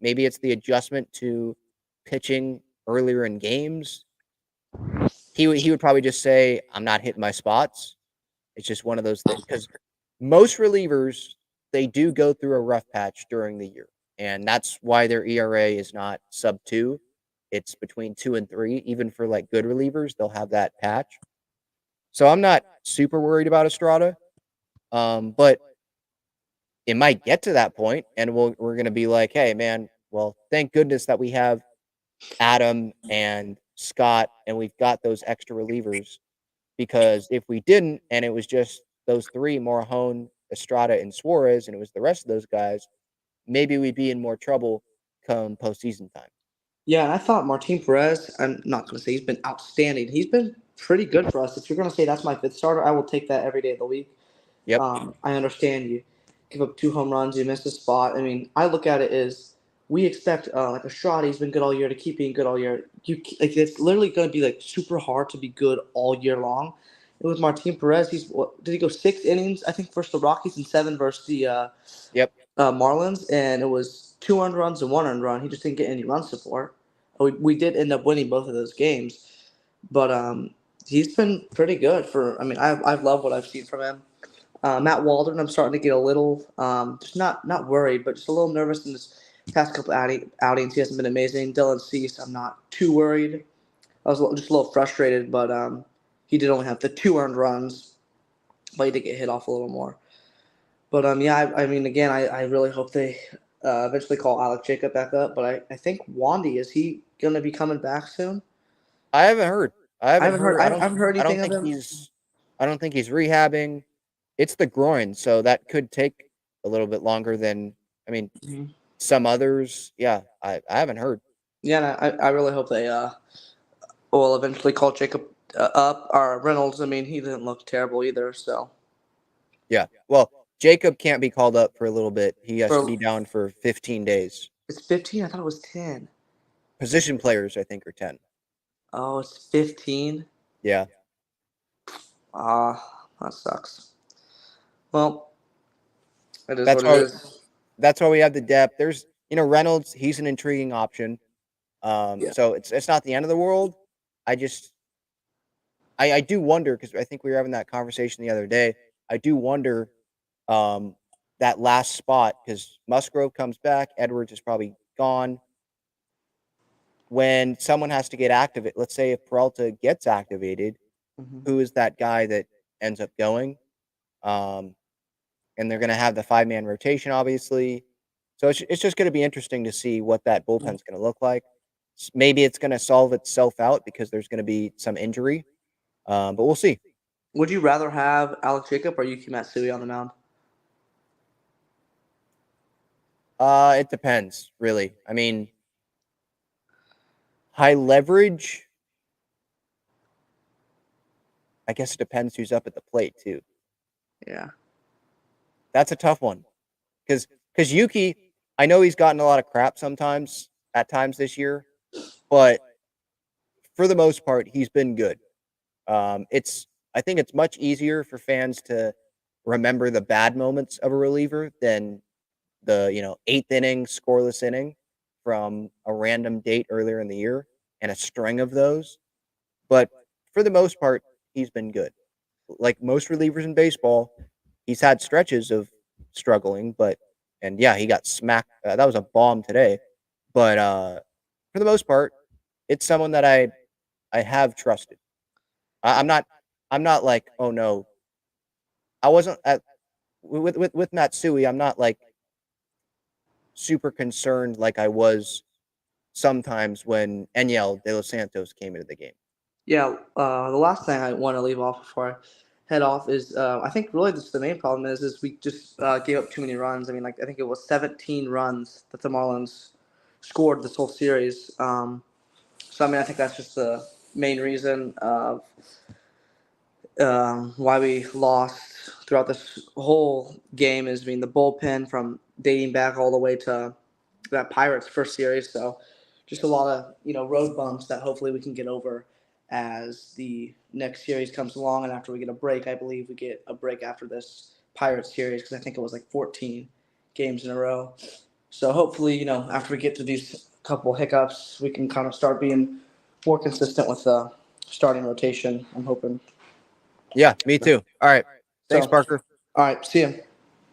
maybe it's the adjustment to pitching earlier in games. He would probably just say, "I'm not hitting my spots." It's just one of those things because most relievers they do go through a rough patch during the year, and that's why their ERA is not sub 2. It's between 2 and 3. Even for like good relievers, they'll have that patch. So I'm not super worried about Estrada, but it might get to that point, and we're gonna be like, "Hey, man, well, thank goodness that we have Adam and Scott, and we've got those extra relievers." Because if we didn't, and it was just those three, Morahone, Estrada, and Suarez, and it was the rest of those guys, maybe we'd be in more trouble come postseason time. Yeah, and I thought Martin Perez, I'm not going to say he's been outstanding. He's been pretty good for us. If you're going to say that's my fifth starter, I will take that every day of the week. Yep. I understand you give up 2 home runs, you missed a spot. I mean, I look at it as we expect like Estrada, he's been good all year, to keep being good all year. Like it's literally going to be like super hard to be good all year long. And with Martin Perez, did he go 6 innings? I think versus the Rockies and 7 versus the Yep. Marlins, and it was 2 earned runs and 1 earned run. He just didn't get any run support. We did end up winning both of those games, but he's been pretty good for. I mean, I've loved what I've seen from him. Matt Waldron, I'm starting to get a little, just not worried, but just a little nervous in this past couple outings. He hasn't been amazing. Dylan Cease, I'm not too worried. I was just a little frustrated, but he did only have the 2 earned runs, but he did get hit off a little more. But yeah, I mean, again, I really hope they eventually call Alec Jacob back up. But I think Wandy, is he gonna be coming back soon? I haven't heard. I I haven't haven't heard. heard. I haven't heard I don't anything of think him. he's. I don't think he's rehabbing. It's the groin, so that could take a little bit longer than. I mean, Mhm. some others. Yeah, I haven't heard. Yeah, and I really hope they will eventually call Jacob up or Reynolds. I mean, he didn't look terrible either. So Yeah. Well, Jacob can't be called up for a little bit. He has to for be down for 15 days. it's 15. I thought it was 10. Position players, I think, are 10. Oh, it's 15. Yeah. That sucks. Well, it is That's what it why is. that's why we have the depth. There's, Reynolds, he's an intriguing option. Yeah. So it's not the end of the world. I just I do wonder because I think we were having that conversation the other day. I do wonder um that last spot because Musgrove comes back, Edwards is probably gone. When someone has to get activated, let's say if Peralta gets activated, Hmm. who is that guy that ends up going? Um, and they're going to have the 5-man rotation, obviously. So it's just going to be interesting to see what that bullpen's going to look like. Maybe it's going to solve itself out because there's going to be some injury, but we'll see. Would you rather have Alec Jacob or Yuki Matsui on the mound? It depends, really. I mean, high leverage. I guess it depends who's up at the plate too. Yeah. That's a tough one because Yuki, I know he's gotten a lot of crap sometimes at times this year, but for the most part, he's been good. It's I think it's much easier for fans to remember the bad moments of a reliever than the 8th inning scoreless inning from a random date earlier in the year and a string of those. But for the most part, he's been good. Like most relievers in baseball, he's had stretches of struggling, but and yeah, he got smacked. That was a bomb today, but for the most part, it's someone that I have trusted. I'm not like, oh no, I wasn't at with Matsui. I'm not like super concerned like I was sometimes when Eniel De Los Santos came into the game. Yeah. The last thing I want to leave off before I head off is I think really the main problem is we just gave up too many runs. I mean, like I think it was 17 runs that the Marlins scored this whole series. So I mean, I think that's just the main reason of why we lost throughout this whole game is the bullpen from dating back all the way to that Pirates first series. So just a lot of road bumps that hopefully we can get over as the next series comes along, and after we get a break, I believe we get a break after this Pirates series because I think it was like 14 games in a row. So hopefully, after we get through these couple hiccups, we can kind of start being more consistent with the starting rotation. I'm hoping. Yeah, me too. All right. Thanks, So, Parker. all right, see you.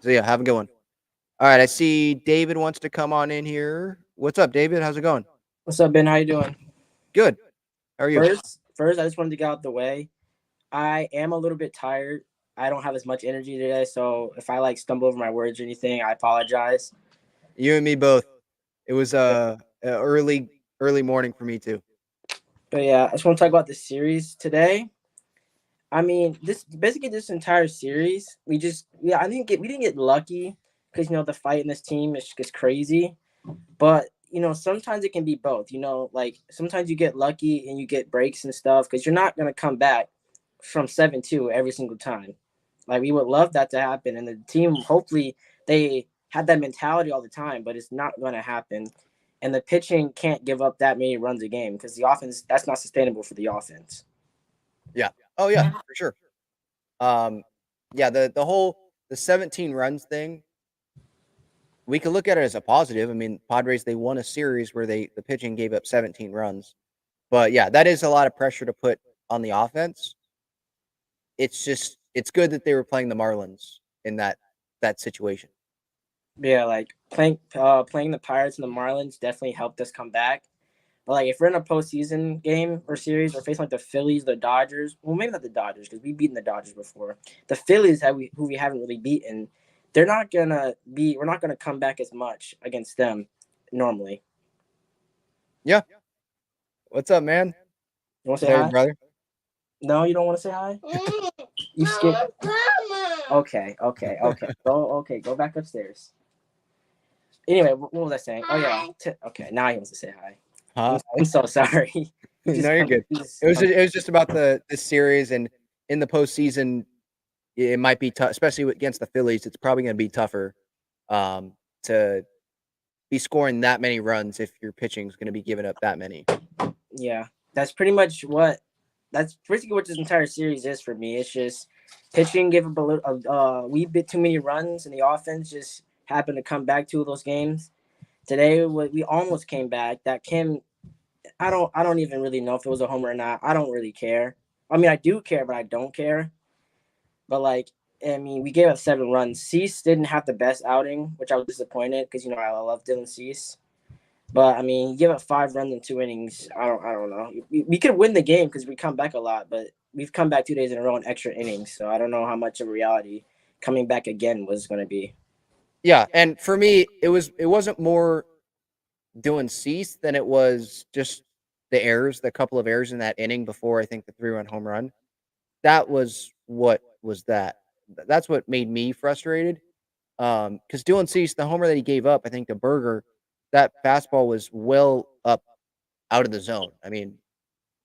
So yeah, have a good one. All right, I see David wants to come on in here. What's up, David? How's it going? What's up, Ben? How you doing? Good. How are you? First, I just wanted to get out the way. I am a little bit tired. I don't have as much energy today, so if I stumble over my words or anything, I apologize. You and me both. It was early morning for me too. But yeah, I just want to talk about the series today. I mean, this entire series, we didn't get lucky because the fight in this team is just crazy. But sometimes it can be both. Sometimes you get lucky and you get breaks and stuff because you're not gonna come back from 7-2 every single time. Like we would love that to happen, and the team hopefully they had that mentality all the time, but it's not gonna happen. And the pitching can't give up that many runs a game because the offense that's not sustainable for the offense. Yeah. Oh yeah, for sure. Yeah, the 17 runs thing, we could look at it as a positive. I mean, Padres, they won a series where the pitching gave up 17 runs. But yeah, that is a lot of pressure to put on the offense. It's good that they were playing the Marlins in that situation. Yeah, playing the Pirates and the Marlins definitely helped us come back. But if we're in a postseason game or series, we're facing the Phillies, the Dodgers. Well, maybe not the Dodgers because we've beaten the Dodgers before. The Phillies, who we haven't really beaten, they're not gonna be. We're not gonna come back as much against them normally. Yeah. What's up, man? You want to Is say that hi? your brother? No, you don't want to say hi. You skip. Okay. Go back upstairs. Anyway, what was I saying? Oh yeah. Okay, now he wants to say hi. Huh? I'm so sorry. No, you're good. It was just about this series, and in the postseason, it might be tough, especially against the Phillies. It's probably going to be tougher to be scoring that many runs if your pitching is going to be giving up that many. Yeah, that's basically what this entire series is for me. It's just pitching give up a wee bit too many runs, and the offense just happened to come back two of those games. Today, we almost came back. That Kim, I don't even really know if it was a homer or not. I don't really care. I mean, I do care, but I don't care. But we gave up 7 runs. Cease didn't have the best outing, which I was disappointed because I love Dylan Cease. But I mean, you give up 5 runs in 2 innings. I don't know. We could win the game because we come back a lot, but we've come back 2 days in a row in extra innings. So I don't know how much of reality coming back again was going to be. Yeah, and for me, it wasn't more doing Cease than it was just the couple of errors in that inning before I think the 3-run home run. That was what was that. That's what made me frustrated. Because Dylan Cease, the homer that he gave up, I think to Berger, that fastball was well up out of the zone. I mean,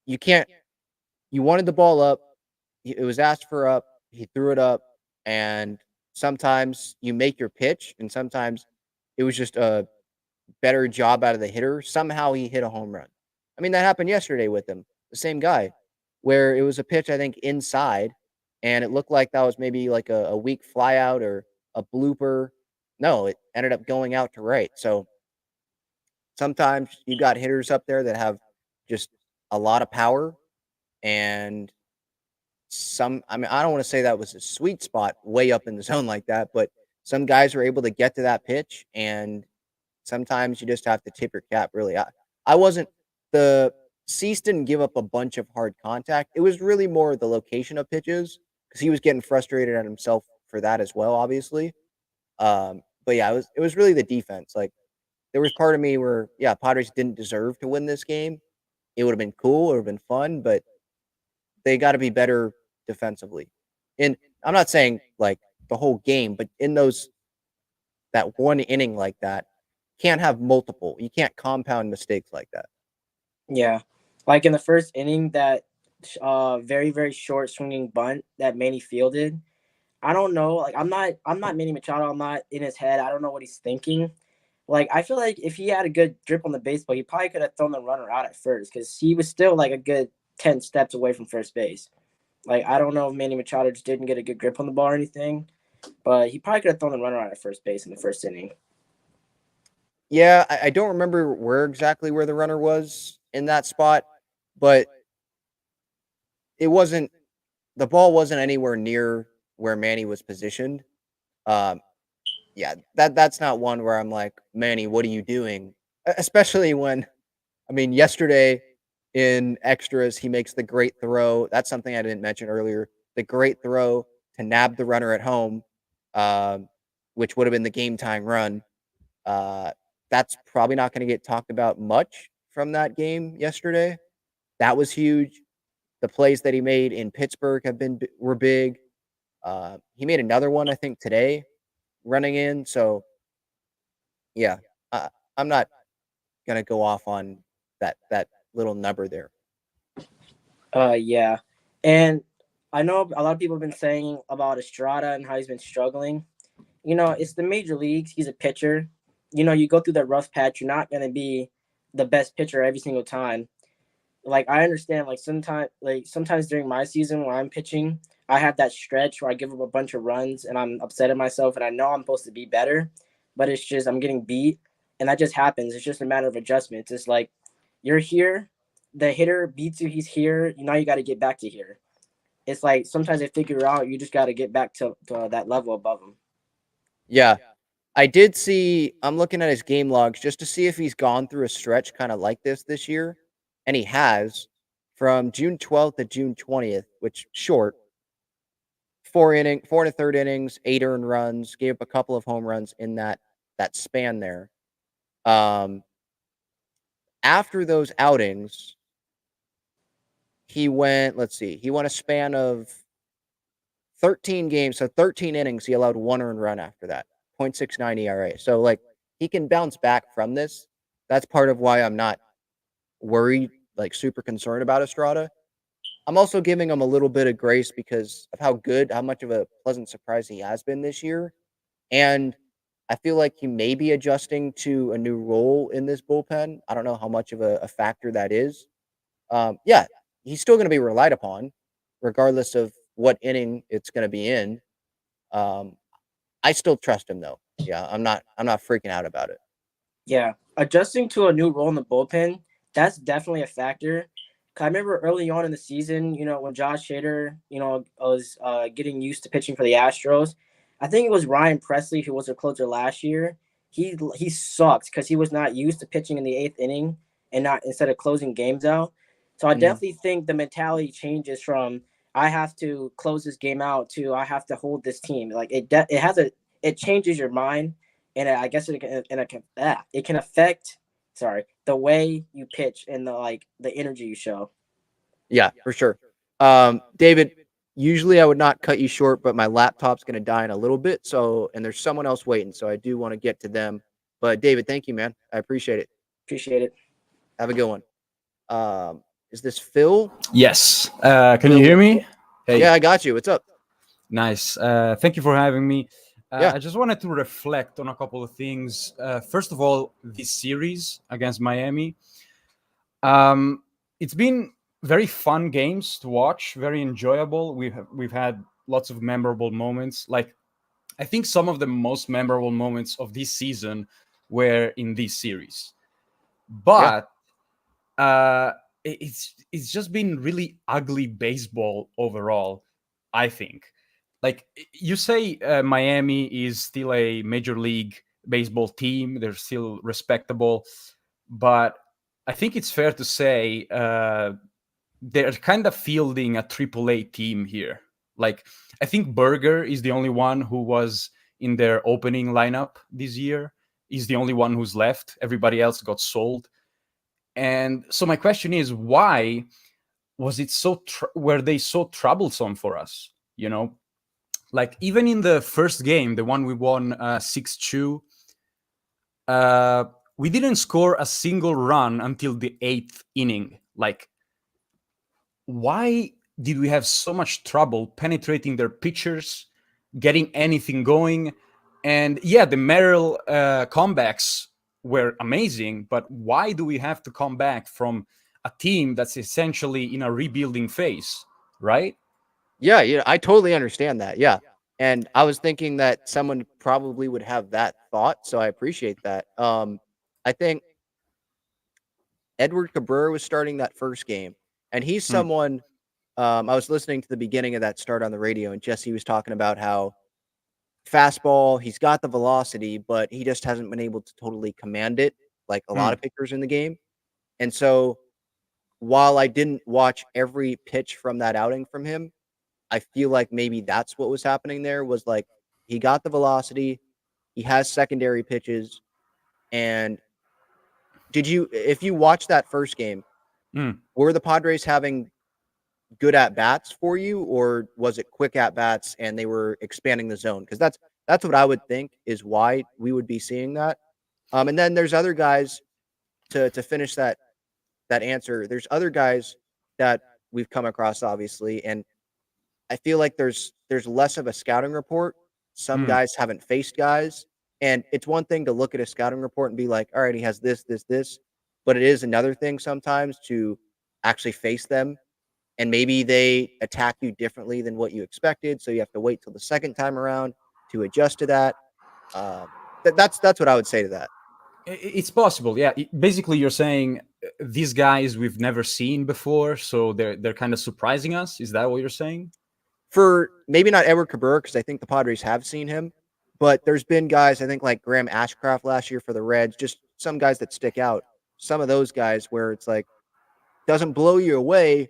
you wanted the ball up. It was asked for up. He threw it up. And sometimes you make your pitch, and sometimes it was just a better job out of the hitter. Somehow he hit a home run. I mean, that happened yesterday with him, the same guy, where it was a pitch, I think, inside, and it looked like that was maybe like a weak flyout or a blooper. No, it ended up going out to right. So sometimes you got hitters up there that have just a lot of power, and I mean, I don't want to say that was a sweet spot way up in the zone like that, but some guys are able to get to that pitch, and sometimes you just have to tip your cap, really. I wasn't the Cease didn't give up a bunch of hard contact. It was really more the location of pitches because he was getting frustrated at himself for that as well, obviously. But yeah, it was really the defense. Like there was part of me where Padres didn't deserve to win this game. It would have been cool, it would have been fun, but they got to be better defensively. And I'm not saying like the whole game, but in that one inning like that, can't have multiple. You can't compound mistakes like that. Yeah, in the first inning, that very very short swinging bunt that Manny fielded. I don't know. I'm not Manny Machado. I'm not in his head. I don't know what he's thinking. I feel like if he had a good grip on the baseball, he probably could have thrown the runner out at first because he was still a good 10 steps away from first base. I don't know if Manny Machado just didn't get a good grip on the ball or anything, but he probably could have thrown the runner out at first base in the first inning. Yeah, I don't remember where the runner was in that spot, but it wasn't the ball wasn't anywhere near where Manny was positioned. Um, yeah, that's not one where I'm like, Manny, what are you doing? Especially when, I mean, yesterday in extras, he makes the great throw. That's something I didn't mention earlier. The great throw to nab the runner at home, um, which would have been the game time run. Uh, that's probably not going to get talked about much from that game yesterday. That was huge. The plays that he made in Pittsburgh were big. He made another one, I think, today running in. So yeah, uh, I'm not gonna go off on that little number there. Yeah, and I know a lot of people have been saying about Estrada and how he's been struggling. It's the major leagues. He's a pitcher. You go through that rough patch. You're not gonna be the best pitcher every single time. Like I understand, sometimes during my season when I'm pitching, I have that stretch where I give up a bunch of runs and I'm upset at myself and I know I'm supposed to be better, but it's just I'm getting beat and that just happens. It's just a matter of adjustment. It's like you're here, the hitter beats you, he's here. Now you got to get back to here. It's like sometimes they figure out you just got to get back to that level above them. Yeah, I did see. I'm looking at his game logs just to see if he's gone through a stretch kind of like this year, and he has from June 12th to June 20th, which short. 4 and a third innings, 8 earned runs, gave up a couple of home runs in that span there. Um, After those outings, he went. Let's see, he went a span of 13 games, so 13 innings. He allowed 1 earned run after that, 0.69 ERA. So like he can bounce back from this. That's part of why I'm not worried, like super concerned about Estrada. I'm also giving him a little bit of grace because of how much of a pleasant surprise he has been this year. And I feel like he may be adjusting to a new role in this bullpen. I don't know how much of a factor that is. Yeah, he's still going to be relied upon, regardless of what inning it's going to be in. Um, I still trust him though. Yeah, I'm not freaking out about it. Yeah, adjusting to a new role in the bullpen, that's definitely a factor. 'Cause I remember early on in the season, when Josh Hader, was getting used to pitching for the Astros. I think it was Ryan Presley who was a closer last year. He sucked because he was not used to pitching in the eighth inning and not instead of closing games out. So I Mhm. definitely think the mentality changes from I have to close this game out to I have to hold this team. Like it changes your mind and I guess it can affect the way you pitch and the energy you show. Yeah, for sure. David, usually I would not cut you short, but my laptop's going to die in a little bit. So, and there's someone else waiting. So I do want to get to them. But David, thank you, man. I appreciate it. Appreciate it. Have a good one. Is this Phil? Yes. Can you hear Phil? me? Hey, Yeah, I got you. What's up? nice. Thank you for having me. Yeah. I just wanted to reflect on a couple of things. First of all, this series against Miami. It's been very fun games to watch, very enjoyable. We've had lots of memorable moments. Like I think some of the most memorable moments of this season were in this series. Yeah. But it's just been really ugly baseball overall, I think. Like you say, Miami is still a major league baseball team. They're still respectable, but I think it's fair to say they're kind of fielding a AAA team here. Like I think Berger is the only one who was in their opening lineup this year. He's the only one who's left. Everybody else got sold. And so my question is, why was it were they so troublesome for us? Like even in the first game, the one we won 6-2, we didn't score a single run until the eighth inning. Like, why did we have so much trouble penetrating their pitchers, getting anything going? And yeah, the Merrill comebacks were amazing, but why do we have to come back from a team that's essentially in a rebuilding phase, right? Yeah, I totally understand that. Yeah. And I was thinking that someone probably would have that thought, so I appreciate that. I think Edward Cabrera was starting that first game, and he's Hmm. someone. I was listening to the beginning of that start on the radio, and Jesse was talking about how fastball, he's got the velocity, but he just hasn't been able to totally command it like a lot Hmm. of pitchers in the game. And so while I didn't watch every pitch from that outing from him, I feel like maybe that's what was happening there was like he got the velocity, he has secondary pitches, and if you watch that first game, Hmm. were the Padres having good at bats for you, or was it quick at bats and they were expanding the zone? Because that's what I would think is why we would be seeing that. And then there's other guys to finish that answer. There's other guys that we've come across, obviously, and I feel like there's less of a scouting report. Some Hmm. guys haven't faced guys, and it's one thing to look at a scouting report and be like, all right, he has this, this, this, but it is another thing sometimes to actually face them, and maybe they attack you differently than what you expected. So you have to wait till the second time around to adjust to that. Um, that's what I would say to that. It's possible, yeah. Basically, you're saying these guys we've never seen before, so they're kind of surprising us. Is that what you're saying? For maybe not Edward Cabrera, because I think the Padres have seen him, but there's been guys, I think like Graham Ashcraft last year for the Reds, just some guys that stick out. Some of those guys where it's like doesn't blow you away,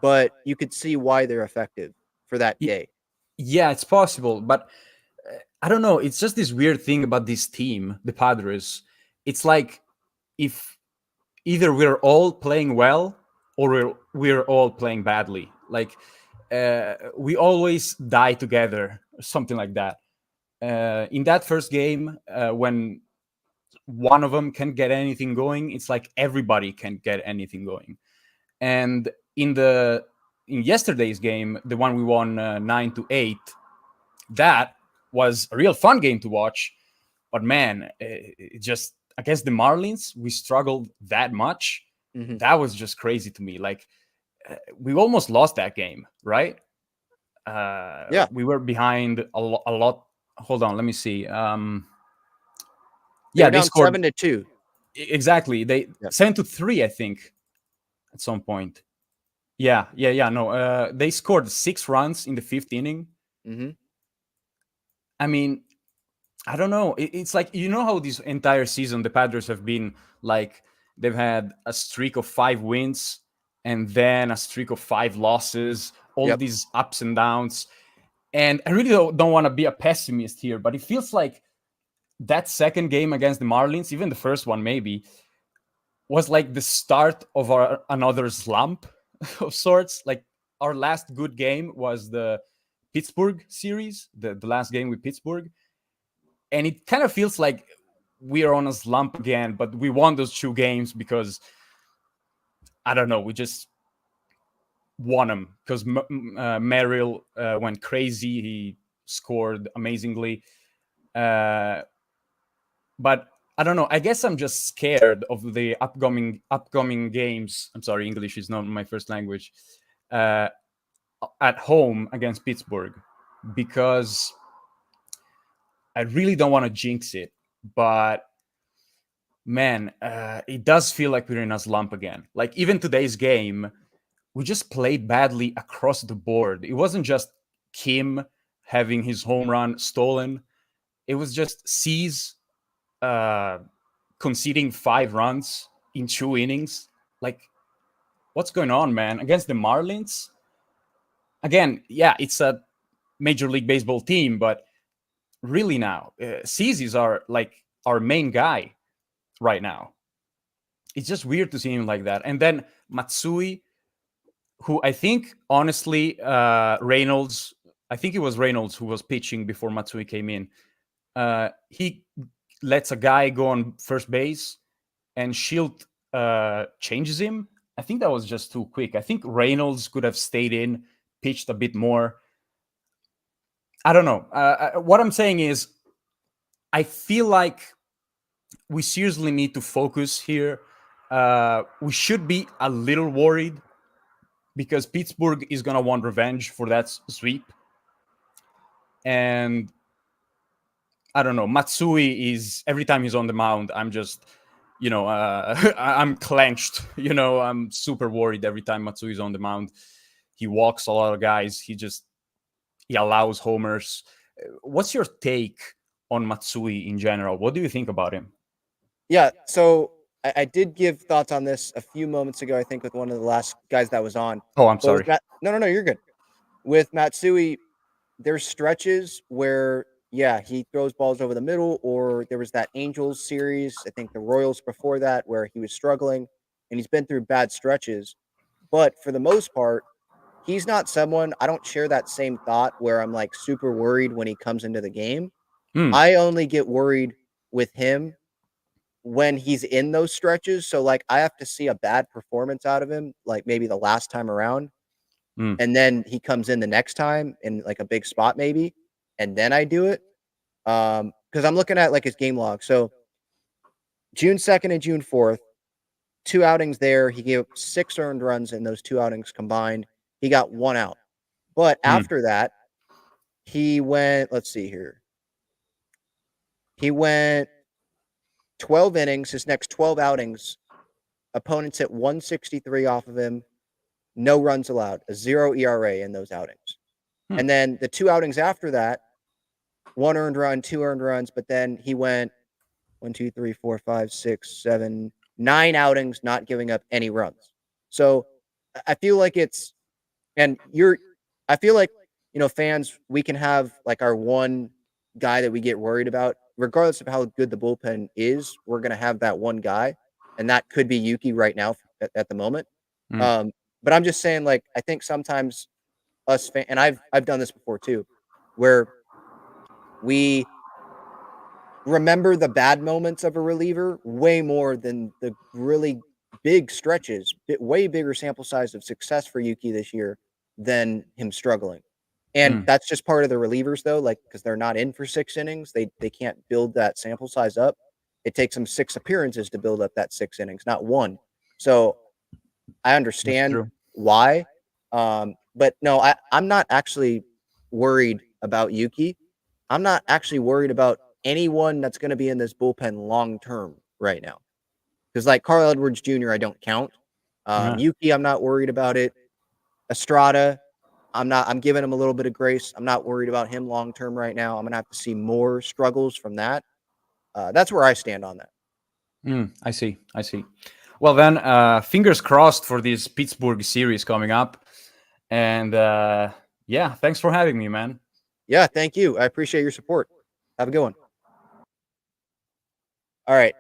but you could see why they're effective for that Y- day. Yeah, it's possible, but I don't know. It's just this weird thing about this team, the Padres. It's like if either we're all playing well or we're all playing badly. Like we always die together, something like that. In that first game, when one of them can get anything going, it's like everybody can get anything going. And in yesterday's game, the one we won 9-8, that was a real fun game to watch. But man, it just against the Marlins, we struggled that much. Mm-hmm. That was just crazy to me. Like we almost lost that game, right? Yeah, We were behind a lot. Hold on, let me see. they Yeah, were they down scored 7-2. exactly. They Yeah. 7-3, I think, at some point. Yeah. No, they scored 6 runs in the fifth inning. Mm-hmm. I mean, I don't know. It's like how this entire season the Padres have been like they've had a streak of 5 wins and then a streak of 5 losses. All Yep. these ups and downs, and I really don't want to be a pessimist here, but it feels like that second game against the Marlins, even the first one maybe, was like the start of another slump of sorts. Like our last good game was the Pittsburgh series, the last game with Pittsburgh, and it kind of feels like we are on a slump again. But we won those 2 games because I don't know, we just won them because Merrill went crazy. He scored amazingly, but I don't know. I guess I'm just scared of the upcoming games. I'm sorry, English is not my first language. Uh, at home against Pittsburgh, because I really don't want to jinx it, but man, it does feel like we're in a slump again. Like even today's game, we just played badly across the board. It wasn't just Kim having his home run stolen. It was just C's conceding 5 runs in 2 innings. Like, what's going on, man? Against the Marlins? Again, yeah, it's a Major League Baseball team, but really now, C's is our main guy right now. It's just weird to see him like that. And then Matsui, who I think, honestly, Reynolds, I think it was Reynolds who was pitching before Matsui came in. He lets a guy go on first base and Shield changes him. I think that was just too quick. I think Reynolds could have stayed in, pitched a bit more. I don't know. What I'm saying is, I feel like we seriously need to focus here. We should be a little worried because Pittsburgh is going to want revenge for that sweep. And I don't know. Matsui is, every time he's on the mound, I'm just, I'm clenched. I'm super worried every time Matsui is on the mound. He walks a lot of guys. He allows homers. What's your take on Matsui in general? What do you think about him? Yeah, so I did give thoughts on this a few moments ago, I think, with one of the last guys that was on. Oh, I'm But with sorry. no, you're good. With Matsui, there's stretches where, yeah, he throws balls over the middle, or there was that Angels series, I think the Royals before that, where he was struggling, and he's been through bad stretches. But for the most part, he's not someone, I don't share that same thought where I'm like super worried when he comes into the game. Hmm. I only get worried with him when he's in those stretches. So like I have to see a bad performance out of him, like maybe the last time around, and then he comes in the next time in like a big spot maybe, and then I do it. Because I'm looking at like his game log. So June 2nd and June 4th, 2 outings there. He gave up 6 earned runs in those 2 outings combined. He got 1 out. But after that, he went, let's see here. He went 12 innings, his next 12 outings. Opponents hit 163 off of him. No runs allowed, a 0 ERA in those outings. And then the 2 outings after that, 1 earned run, 2 earned runs, but then he went 1, 2, 3, 4, 5, 6, 7, 9 outings, not giving up any runs. So I feel like it's, and I feel like, fans, we can have like our one guy that we get worried about, regardless of how good the bullpen is. We're going to have that one guy, and that could be Yuki right now at the moment. But I'm just saying, like, I think sometimes and I've done this before too, where we remember the bad moments of a reliever way more than the really big stretches, way bigger sample size of success for Yuki this year than him struggling. And that's just part of the relievers, though, like, because they're not in for 6 innings. They can't build that sample size up. It takes them 6 appearances to build up that 6 innings, not 1. So I understand why. But no, I'm not actually worried about Yuki. I'm not actually worried about anyone that's going to be in this bullpen long term right now. Because like Carl Edwards Jr., I don't count. Yuki, I'm not worried about it. Estrada, I'm giving him a little bit of grace. I'm not worried about him long term right now. I'm gonna have to see more struggles from that. That's where I stand on that. I see. Well, then, fingers crossed for this Pittsburgh series coming up. And yeah, thanks for having me, man. Yeah, thank you. I appreciate your support. Have a good one. All right.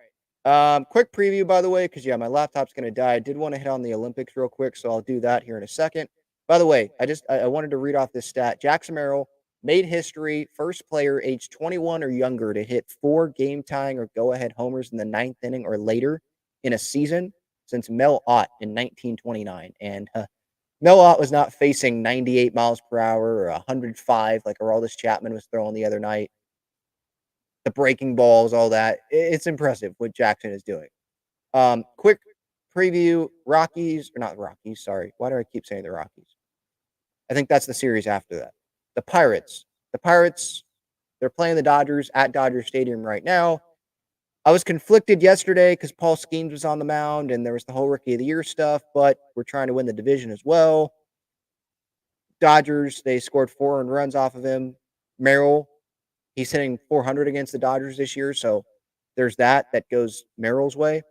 Quick preview, by the way, because my laptop's gonna die. I did want to hit on the Olympics real quick, so I'll do that here in a second. By the way, I wanted to read off this stat. Jackson Merrill made history, first player aged 21 or younger to hit 4 game-tying or go-ahead homers in the 9th inning or later in a season since Mel Ott in 1929. And Mel Ott was not facing 98 miles per hour or 105 like Aroldis Chapman was throwing the other night. The breaking balls, all that. It's impressive what Jackson is doing. Quick preview, Rockies, or not Rockies, sorry. Why do I keep saying the Rockies? I think that's the series after that. The Pirates. They're playing the Dodgers at Dodger Stadium right now. I was conflicted yesterday because Paul Skeens was on the mound and there was the whole Rookie of the Year stuff, but we're trying to win the division as well. Dodgers, they scored 4 earned runs off of him. Merrill, he's hitting 400 against the Dodgers this year, so there's that goes Merrill's way.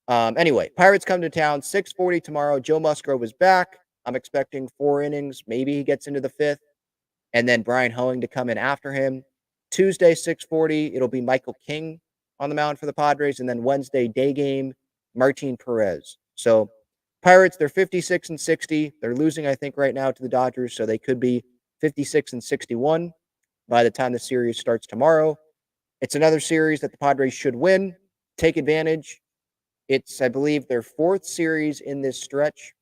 Anyway, Pirates come to town, 6:40 tomorrow. Joe Musgrove is back. I'm expecting 4 innings. Maybe he gets into the 5th. And then Brian Hoeing to come in after him. Tuesday, 6:40, it'll be Michael King on the mound for the Padres. And then Wednesday, day game, Martin Perez. So Pirates, they're 56 and 60. They're losing, I think, right now to the Dodgers. So they could be 56 and 61 by the time the series starts tomorrow. It's another series that the Padres should win, take advantage. It's, I believe, their 4th series in this stretch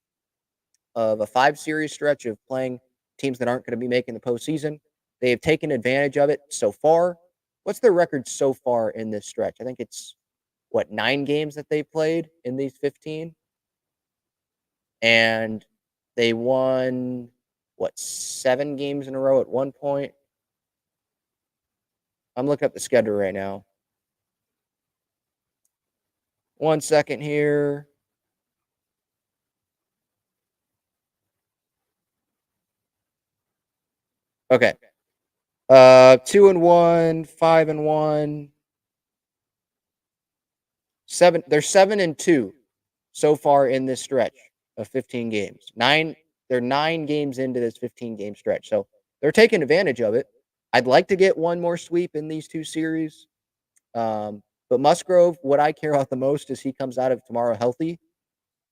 of a 5-series stretch of playing teams that aren't going to be making the postseason. They have taken advantage of it so far. What's their record so far in this stretch? I think it's, 9 games that they played in these 15? And they won, 7 games in a row at one point? I'm looking up the schedule right now. 1 second here. Okay. 2-1, 5-1, 7. They're 7-2 so far in this stretch of 15 games. They're 9 games into this 15-game stretch. So they're taking advantage of it. I'd like to get one more sweep in these 2 series. But Musgrove, what I care about the most is he comes out of tomorrow healthy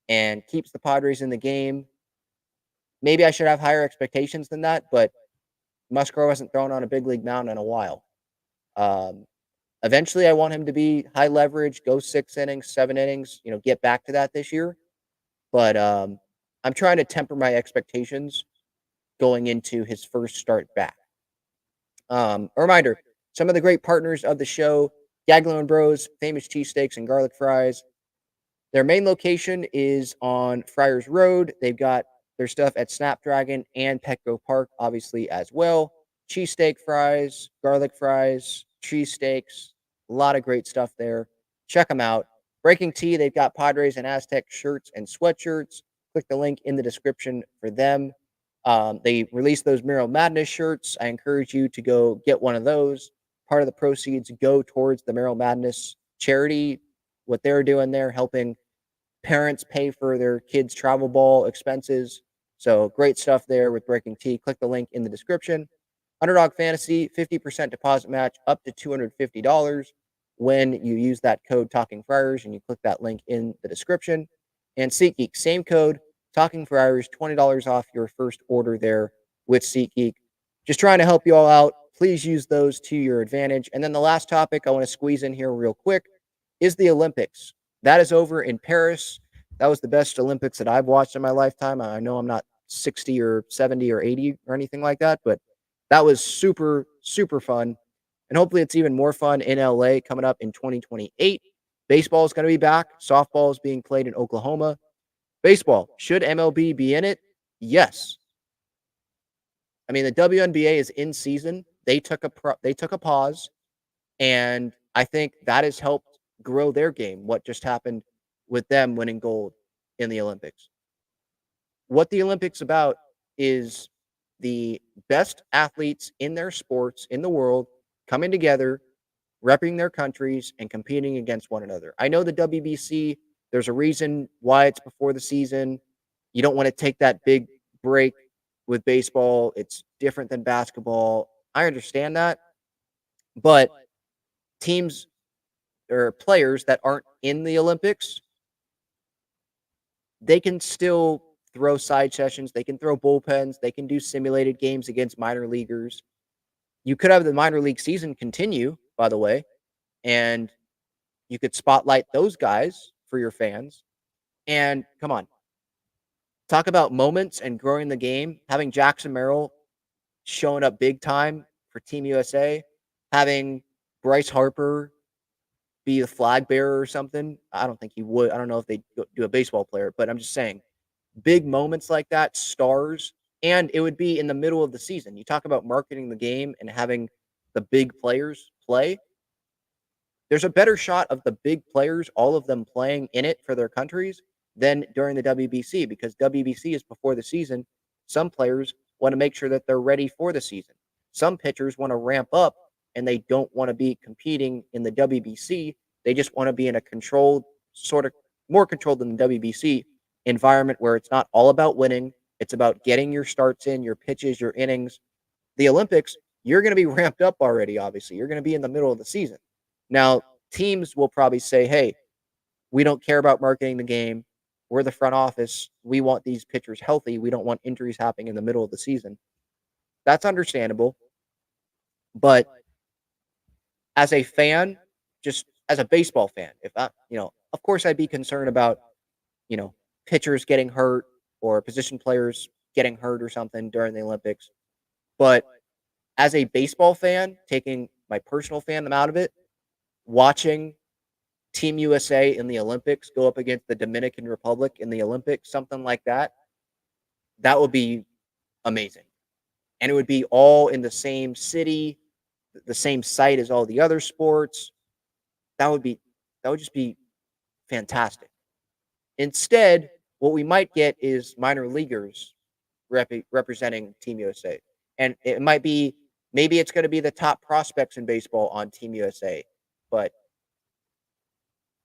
and keeps the Padres in the game. Maybe I should have higher expectations than that, but Musgrove hasn't thrown on a big league mound in a while. Eventually, I want him to be high leverage, go 6 innings, 7 innings, get back to that this year. But I'm trying to temper my expectations going into his first start back. A reminder, some of the great partners of the show, Gaglo and Bros, famous cheesesteaks and garlic fries. Their main location is on Friars Road. They've got their stuff at Snapdragon and Petco Park, obviously, as well. Cheesesteak fries, garlic fries, cheesesteaks, a lot of great stuff there. Check them out. Breaking Tea, they've got Padres and Aztec shirts and sweatshirts. Click the link in the description for them. They released those Merrill Madness shirts. I encourage you to go get one of those. Part of the proceeds go towards the Merrill Madness charity. What they're doing there, helping parents pay for their kids' travel ball expenses. So great stuff there with Breaking Tea. Click the link in the description. Underdog Fantasy, 50% deposit match up to $250 when you use that code Talking Friars and you click that link in the description. And SeatGeek, same code, Talking Friars, $20 off your first order there with SeatGeek. Just trying to help you all out. Please use those to your advantage. And then the last topic I want to squeeze in here real quick is the Olympics. That is over in Paris. That was the best Olympics that I've watched in my lifetime. I know I'm not 60 or 70 or 80 or anything like that, but that was super, super fun. And hopefully it's even more fun in LA coming up in 2028. Baseball is going to be back. Softball is being played in Oklahoma. Baseball, should MLB be in it? Yes. I mean, the WNBA is in season. They took a pause, and I think that has helped grow their game. What just happened with them winning gold in the Olympics? What the Olympics about is the best athletes in their sports in the world coming together, repping their countries, and competing against one another. I know the WBC, there's a reason why it's before the season. You don't want to take that big break with baseball. It's different than basketball. I understand that. But teams or players that aren't in the Olympics, they can still throw side sessions. They can throw bullpens. They can do simulated games against minor leaguers. You could have the minor league season continue, by the way, and you could spotlight those guys for your fans. And come on, talk about moments and growing the game. Having Jackson Merrill showing up big time for Team USA, having Bryce Harper be the flag bearer or something. I don't think he would. I don't know if they do a baseball player, but I'm just saying big moments like that, stars, and it would be in the middle of the season. You talk about marketing the game and having the big players play. There's a better shot of the big players, all of them playing in it for their countries, than during the WBC, because WBC is before the season. Some players want to make sure that they're ready for the season. Some pitchers want to ramp up and they don't want to be competing in the WBC. They just want to be in a controlled, sort of more controlled than the WBC environment where it's not all about winning. It's about getting your starts in, your pitches, your innings. The Olympics, you're going to be ramped up already, obviously. You're going to be in the middle of the season. Now, teams will probably say, hey, we don't care about marketing the game. We're the front office. We want these pitchers healthy. We don't want injuries happening in the middle of the season. That's understandable. But as a fan, just as a baseball fan, if I, of course I'd be concerned about, pitchers getting hurt or position players getting hurt or something during the Olympics. But as a baseball fan, taking my personal fandom out of it, watching Team USA in the Olympics go up against the Dominican Republic in the Olympics, something like that, that would be amazing. And it would be all in the same city, the same site as all the other sports. That would just be fantastic. Instead, what we might get is minor leaguers representing Team USA. And it might be, maybe it's going to be the top prospects in baseball on Team USA. But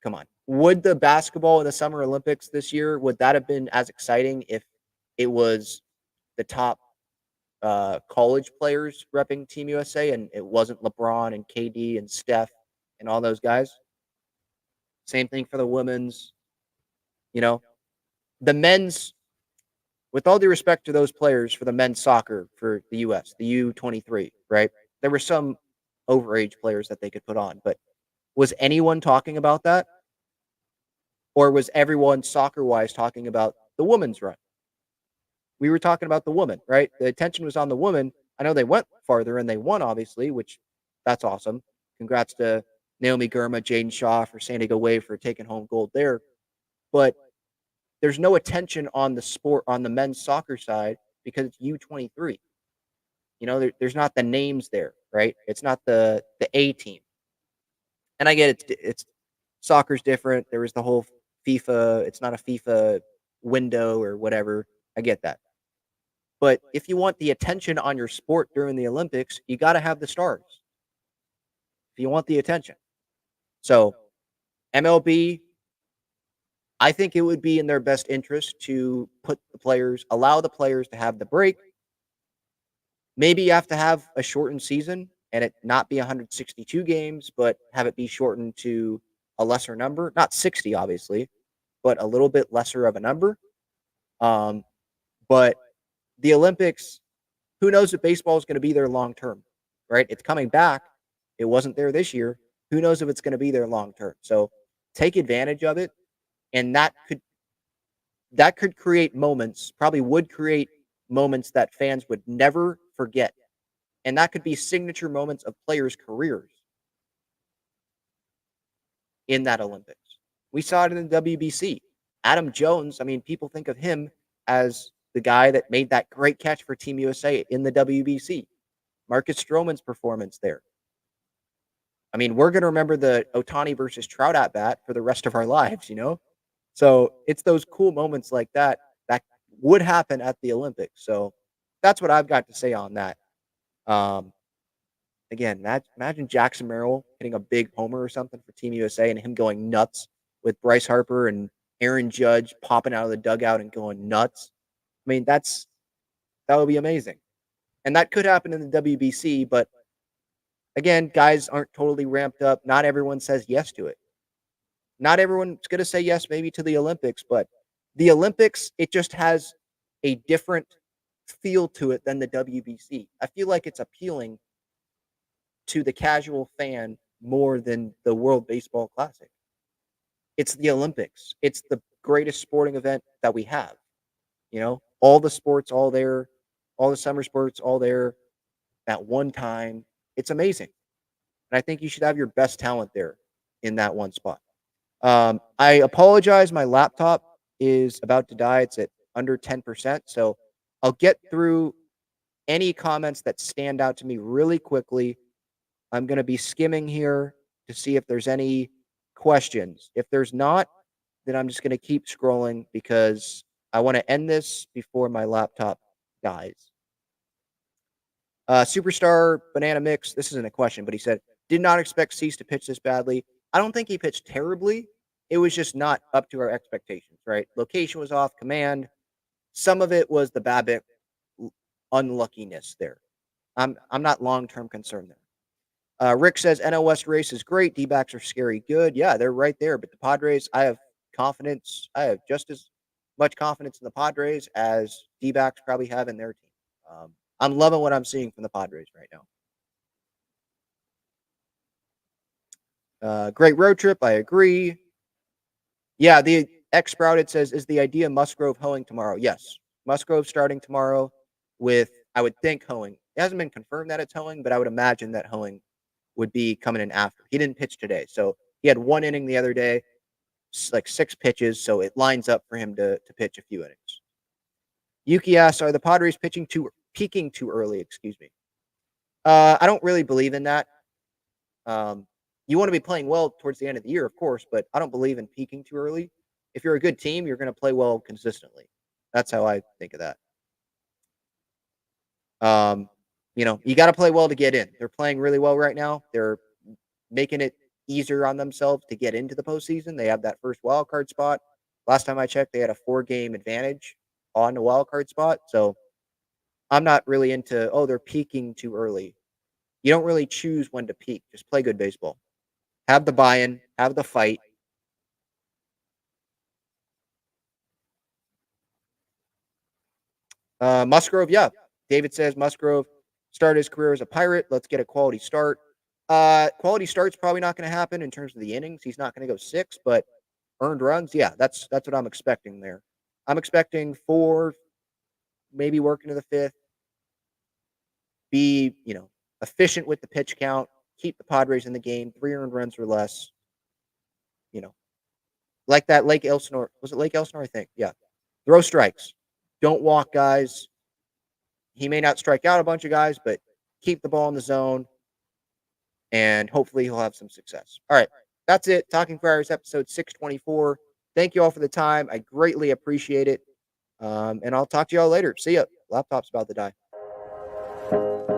come on. Would the basketball in the Summer Olympics this year, would that have been as exciting if it was the top college players repping Team USA and it wasn't LeBron and KD and Steph and all those guys? Same thing for the women's. You know, the men's, with all due respect to those players for the men's soccer for the U.S., the U23, right? There were some overage players that they could put on, but was anyone talking about that? Or was everyone soccer-wise talking about the women's run? We were talking about the woman, right? The attention was on the woman. I know they went farther and they won, obviously, which that's awesome. Congrats to Naomi Girma, Jaden Shaw for San Diego Wave for taking home gold there. But there's no attention on the sport, on the men's soccer side, because it's U23. You know, there's not the names there, right? It's not the A team. And I get it's soccer's different. There was the whole FIFA, it's not a FIFA window or whatever. I get that. But if you want the attention on your sport during the Olympics, you got to have the stars. If you want the attention. So, MLB, I think it would be in their best interest to allow the players to have the break. Maybe you have to have a shortened season and it not be 162 games, but have it be shortened to a lesser number. Not 60, obviously, but a little bit lesser of a number. But the Olympics, who knows if baseball is going to be there long term, right? It's coming back. It wasn't there this year. Who knows if it's going to be there long term? So take advantage of it. And that could create moments, probably would create moments that fans would never forget. And that could be signature moments of players' careers in that Olympics. We saw it in the WBC. Adam Jones, I mean, people think of him as the guy that made that great catch for Team USA in the WBC. Marcus Stroman's performance there. I mean, we're going to remember the Ohtani versus Trout at bat for the rest of our lives, you know? So it's those cool moments like that that would happen at the Olympics. So that's what I've got to say on that. Again, imagine Jackson Merrill hitting a big homer or something for Team USA and him going nuts with Bryce Harper and Aaron Judge popping out of the dugout and going nuts. I mean, that would be amazing. And that could happen in the WBC, but again, guys aren't totally ramped up. Not everyone says yes to it. Not everyone's going to say yes maybe to the Olympics, but the Olympics, it just has a different feel to it than the WBC. I feel like it's appealing to the casual fan more than the World Baseball Classic. It's the Olympics. It's the greatest sporting event that we have. You know, all the sports all there, all the summer sports all there at one time. It's amazing. And I think you should have your best talent there in that one spot. I apologize. My laptop is about to die. It's at under 10%. So I'll get through any comments that stand out to me really quickly. I'm going to be skimming here to see if there's any questions. If there's not, then I'm just going to keep scrolling because I want to end this before my laptop dies. Superstar Banana Mix, this isn't a question, but he said, did not expect Cease to pitch this badly. I don't think he pitched terribly. It was just not up to our expectations, right? Location was off, command. Some of it was the BABIP unluckiness there. I'm not long-term concerned there. Rick says, NL West race is great. D-backs are scary good. Yeah, they're right there. But the Padres, I have confidence. I have just as much confidence in the Padres as D-backs probably have in their team. I'm loving what I'm seeing from the Padres right now. Great road trip. I agree. Yeah, the X-Sprouted says, is the idea Musgrove hoeing tomorrow? Yes. Musgrove starting tomorrow with, I would think, hoeing. It hasn't been confirmed that it's hoeing, but I would imagine that hoeing would be coming in after. He didn't pitch today. So he had one inning the other day, like 6 pitches. So it lines up for him to pitch a few innings. Yuki asks, are the Padres peaking too early? Excuse me. I don't really believe in that. You want to be playing well towards the end of the year, of course, but I don't believe in peaking too early. If you're a good team, you're going to play well consistently. That's how I think of that. You got to play well to get in. They're playing really well right now. They're making it easier on themselves to get into the postseason. They have that first wild card spot. Last time I checked, they had a 4-game advantage on the wild card spot. So I'm not really into, they're peaking too early. You don't really choose when to peak. Just play good baseball. Have the buy-in, have the fight. Musgrove, yeah. David says Musgrove started his career as a Pirate. Let's get a quality start. Quality start's probably not going to happen in terms of the innings. He's not going to go 6, but earned runs, yeah, that's what I'm expecting there. I'm expecting 4, maybe work into the 5th. Be, efficient with the pitch count. Keep the Padres in the game. 3 earned runs or less. Like that Lake Elsinore. Was it Lake Elsinore? I think. Yeah. Throw strikes. Don't walk guys. He may not strike out a bunch of guys, but keep the ball in the zone. And hopefully he'll have some success. All right. That's it. Talking Friars episode 624. Thank you all for the time. I greatly appreciate it. And I'll talk to you all later. See ya. Laptop's about to die.